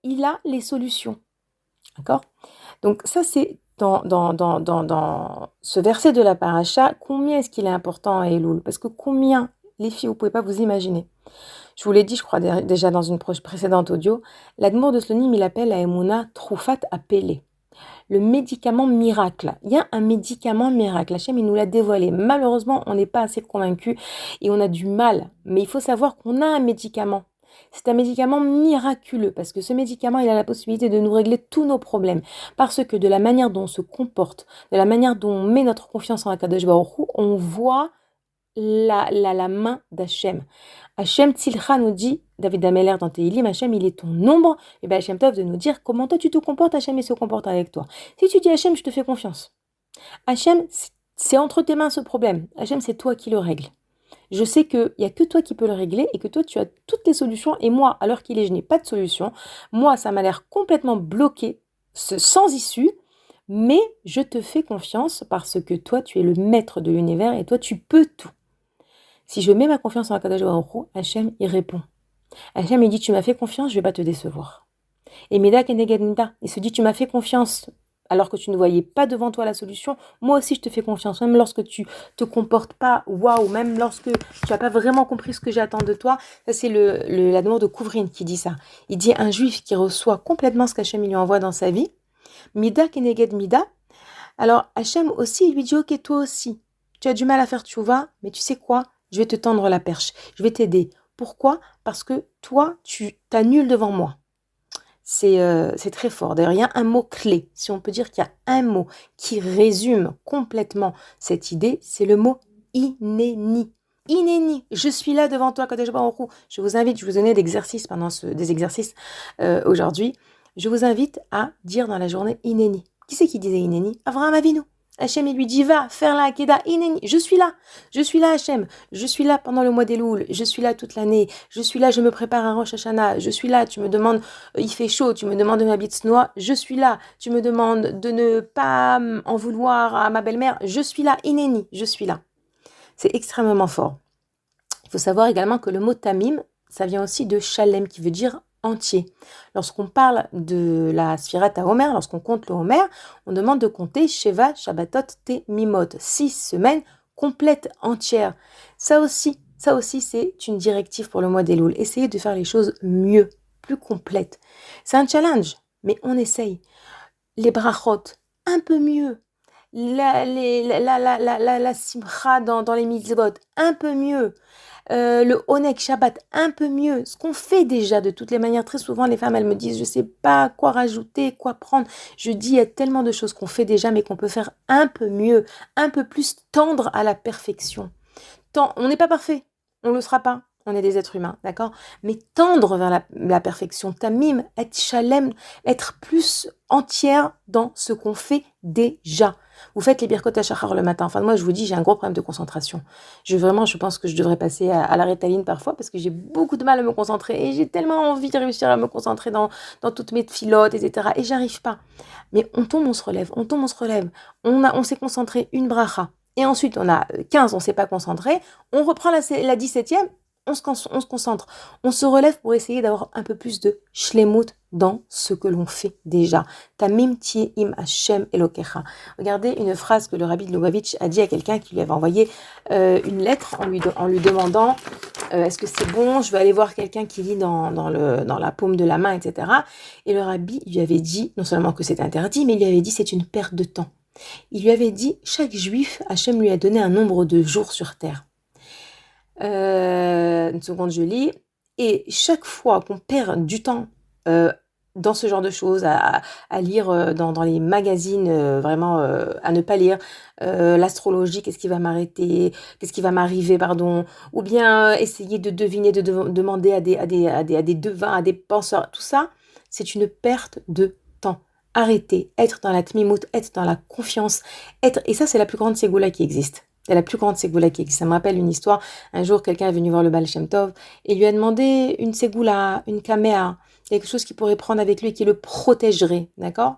il a les solutions. D'accord? Donc ça c'est dans ce verset de la paracha, combien est-ce qu'il est important à Elul? Parce que combien, les filles, vous pouvez pas vous imaginer. Je vous l'ai dit, je crois déjà dans une précédente audio, l'Admour de Slonim, il appelle la Emouna Troufat Apelé. le médicament miracle. Il y a un médicament miracle. Hachem, il nous l'a dévoilé. Malheureusement, on n'est pas assez convaincus et on a du mal. Mais il faut savoir qu'on a un médicament. C'est un médicament miraculeux parce que ce médicament, il a la possibilité de nous régler tous nos problèmes. Parce que de la manière dont on se comporte, de la manière dont on met notre confiance en Akadosh Baruch Hu, on voit la main d'Hachem. Hachem Tzilcha nous dit, David Ameller dans Tehillim, Hachem il est ton ombre, et bien Hachem Tov de nous dire comment toi tu te comportes, Hachem il se comporte avec toi. Si tu dis Hachem, je te fais confiance. Hachem, c'est entre tes mains ce problème. Hachem, c'est toi qui le règle. Je sais qu'il n'y a que toi qui peux le régler et que toi tu as toutes les solutions et moi, alors qu'il est, je n'ai pas de solution. Moi, ça m'a l'air complètement bloqué, sans issue, mais je te fais confiance parce que toi tu es le maître de l'univers et toi tu peux tout. Si je mets ma confiance en Akadosh Baruch Hu, Hachem, il répond. Hachem, il dit, tu m'as fait confiance, je ne vais pas te décevoir. Et Mida Keneged Mida, il se dit, tu m'as fait confiance alors que tu ne voyais pas devant toi la solution. Moi aussi, je te fais confiance, même lorsque tu te comportes pas, waouh, même lorsque tu n'as pas vraiment compris ce que j'attends de toi. Ça, c'est la demande de Couvrine qui dit ça. Il dit, un juif qui reçoit complètement ce qu'Hachem lui envoie dans sa vie, Mida Keneged Mida, alors Hachem aussi, il lui dit, ok, toi aussi, tu as du mal à faire tchouva, mais tu sais quoi? Je vais te tendre la perche, je vais t'aider. Pourquoi? Parce que toi, tu t'annules devant moi. C'est très fort. D'ailleurs, il y a un mot clé, si on peut dire qu'il y a un mot qui résume complètement cette idée, c'est le mot inéni. Inéni, je suis là devant toi, Kadosh Baruch Hu. Je vous invite, je vous donner des exercices aujourd'hui. Je vous invite à dire dans la journée inéni. Qui c'est qui disait inéni? Avraham Avinu. Hachem, il lui dit, va faire la Hakeda, inéni, je suis là Hachem, je suis là pendant le mois d'Elul, je suis là toute l'année, je suis là, je me prépare à Rosh Hashanah, je suis là, tu me demandes, il fait chaud, tu me demandes de m'habiller noix, je suis là, tu me demandes de ne pas en vouloir à ma belle-mère, je suis là, inéni, je suis là. C'est extrêmement fort. Il faut savoir également que le mot tamim, ça vient aussi de shalem, qui veut dire entier. Lorsqu'on parle de la Sfirat HaOmer, lorsqu'on compte le Homer, on demande de compter Sheva, Shabbatot, Te, Mimot, 6 semaines complètes, entières. Ça aussi, c'est une directive pour le mois d'Elul. Essayez de faire les choses mieux, plus complètes. C'est un challenge, mais on essaye. Les brachot, un peu mieux. La simcha dans les mitzvot, un peu mieux. Le Onek Shabbat, un peu mieux. Ce qu'on fait déjà de toutes les manières. Très souvent, les femmes, elles me disent, je sais pas quoi rajouter, quoi prendre. Je dis, il y a tellement de choses qu'on fait déjà, mais qu'on peut faire un peu mieux, un peu plus tendre à la perfection. On n'est pas parfait, on le sera pas. On est des êtres humains, d'accord? Mais tendre vers la perfection, tamim, être shalem, être plus entière dans ce qu'on fait déjà. Vous faites les birkot hachachar le matin. Enfin, moi, je vous dis, j'ai un gros problème de concentration. Je pense que je devrais passer à la Ritaline parfois parce que j'ai beaucoup de mal à me concentrer et j'ai tellement envie de réussir à me concentrer dans toutes mes filotes, etc. Et j'arrive pas. Mais on tombe, on se relève. On s'est concentré une bracha. Et ensuite, on a 15, on ne s'est pas concentré. On reprend la 17e. On se concentre, on se relève pour essayer d'avoir un peu plus de shlemut dans ce que l'on fait déjà. Tamim tie im Hashem Elokecha. Regardez une phrase que le rabbi de Lubavitch a dit à quelqu'un qui lui avait envoyé une lettre en lui demandant est-ce que c'est bon, je vais aller voir quelqu'un qui lit dans la paume de la main, etc. Et le rabbi lui avait dit, non seulement que c'est interdit, mais il lui avait dit c'est une perte de temps. Il lui avait dit, chaque juif, Hashem lui a donné un nombre de jours sur terre. Une seconde, je lis. Et chaque fois qu'on perd du temps dans ce genre de choses, à lire dans les magazines, vraiment à ne pas lire, l'astrologie, qu'est-ce qui va m'arrêter, qu'est-ce qui va m'arriver, pardon, ou bien essayer de deviner, de demander à des devins, à des penseurs, tout ça, c'est une perte de temps. Arrêtez, être dans la tmimout, être dans la confiance, et ça c'est la plus grande ségoula qui existe. C'est la plus grande ségoula qui existe. Ça me rappelle une histoire. Un jour, quelqu'un est venu voir le Baal Shem Tov et lui a demandé une ségoula, une kaméa, quelque chose qui pourrait prendre avec lui et qui le protégerait. D'accord?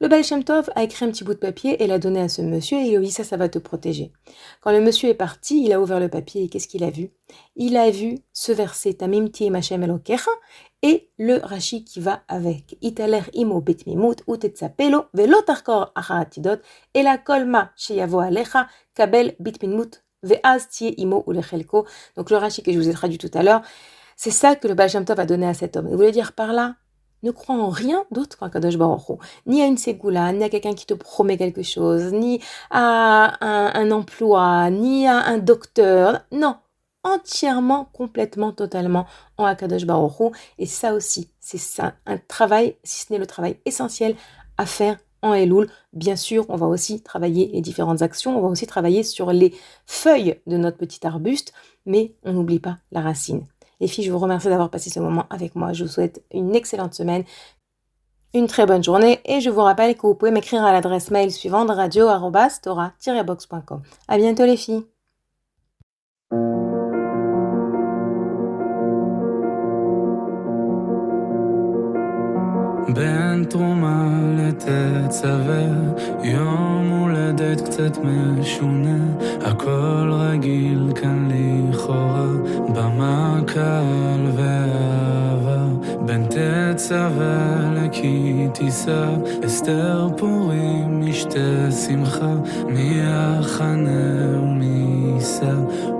Le Baal Shem Tov a écrit un petit bout de papier et l'a donné à ce monsieur et il lui a dit ça va te protéger. Quand le monsieur est parti, il a ouvert le papier et qu'est-ce qu'il a vu? Il a vu ce verset Tamim Tiim Hashem Elokecha et le Rashi qui va avec. Italer imo betmimut utetzapelo velo tarkor acharatidot et la kolma sheyavo alecha kabel bitmimut ve'az tie imo ulechelko. Donc le Rashi que je vous ai traduit tout à l'heure, c'est ça que le Baal Shem Tov a donné à cet homme. Il voulait dire par là, ne crois en rien d'autre qu'en Kadosh Baruch Hu. Ni à une ségoula, ni à quelqu'un qui te promet quelque chose, ni à un emploi, ni à un docteur. Non, entièrement, complètement, totalement en Akadosh Baruch Hu. Et ça aussi, c'est ça, un travail, si ce n'est le travail essentiel à faire en Elul. Bien sûr, on va aussi travailler les différentes actions, on va aussi travailler sur les feuilles de notre petit arbuste, mais on n'oublie pas la racine. Les filles, je vous remercie d'avoir passé ce moment avec moi. Je vous souhaite une excellente semaine, une très bonne journée et je vous rappelle que vous pouvez m'écrire à l'adresse mail suivante radio@tora-box.com. À bientôt les filles. בין תרומה לתצווה, יום הולדת קצת משונה, הכל רגיל כאן לכאורה, במה קל ואהבה, בין תצווה לכי תישא, אסתר פורים משתה שמחה, מי יחנה ומי יישא,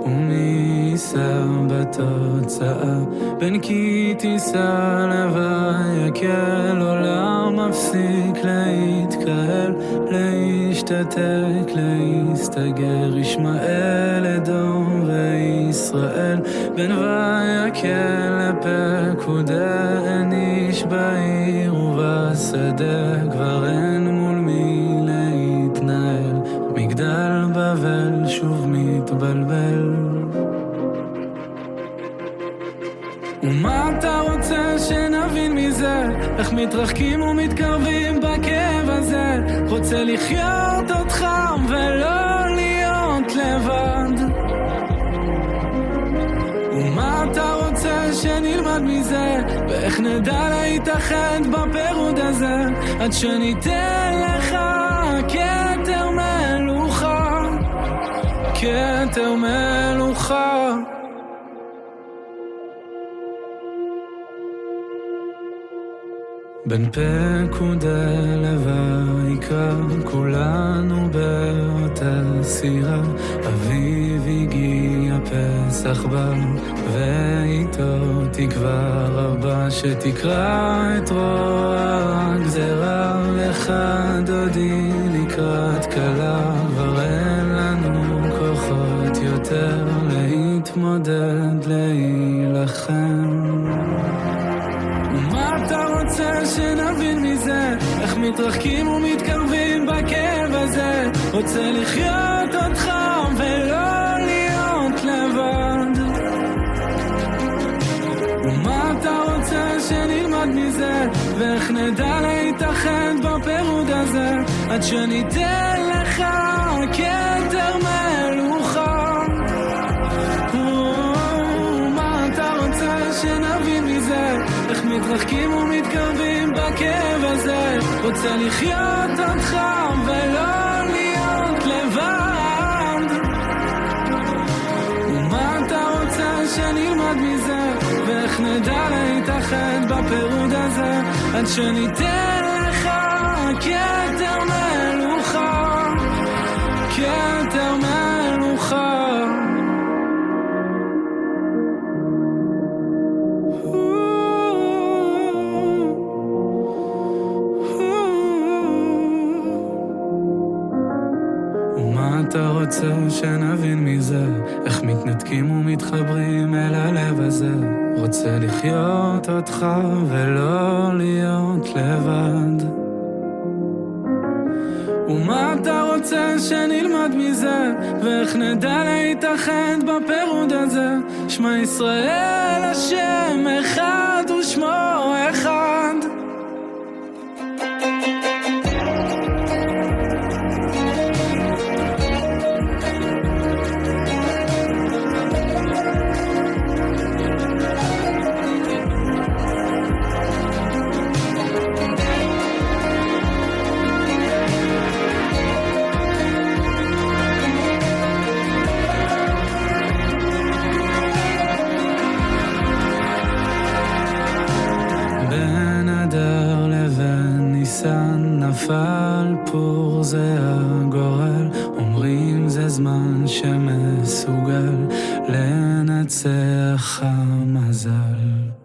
ומי יישא בתוצאה, בין כי תישא לבי יקל, עולם מפסיק להתקהל, להשתתק, להסתגר, ישמעאל, אדום וישראל, בין ויקל לפקודה, אין איש בעיר ובשדה, כבר אין מול מי להתנהל, מגדל בבל שוב מתבלבל. ומה אתה רוצה שנבין מזה? איך מתרחקים ומתקרבים בכאב הזה? רוצה לחיות עוד חם ולא להיות לבד. ומה אתה רוצה שנלמד מזה? ואיך נדע להתאחד בפירוד הזה? עד שניתן לך כתר מלוכה, כתר מלוכה. בין פקודה לויקרא, כולנו באותה סירה, אביב הגיע פסח בא, ואיתו תקווה רבה, שתקרא את רוע הגזרה, לך דודי לקראת כלה, כבר אין לנו כוחות יותר, להתמודד, להילחם. ומה אתה רוצה שנבין מזה? איך מתרחקים ומתקרבים בכאב הזה? רוצה לחיות עוד חם ולא להיות לבד. ומה אתה רוצה שנלמד מזה? ואיך נדע להתאחד בפירוד הזה? עד שניתן לך כתר מלוכה. ומה אתה רוצה שנבין מזה? איך מתרחקים ומתקרבים בכאב הזה? רוצה לחיות עוד חם ולא להיות לבד. ומה אתה רוצה שנלמד מזה? ואיך נדע להתאחד בפירוד הזה? עד שניתן לך כתר מלוכה, כתר מלוכה. אתה רוצה שנבין מזה? איך מתנתקים ומתחברים אל הלב הזה? רוצה לחיות אותך ולא להיות לבד. ומה אתה רוצה שנלמד מזה? ואיך נדע להתאחד בפירוד הזה? שמע ישראל השם אחד ושמו אחד. נפל פור זה הגורל, אומרים זה זמן שמסוגל לנצח המזל.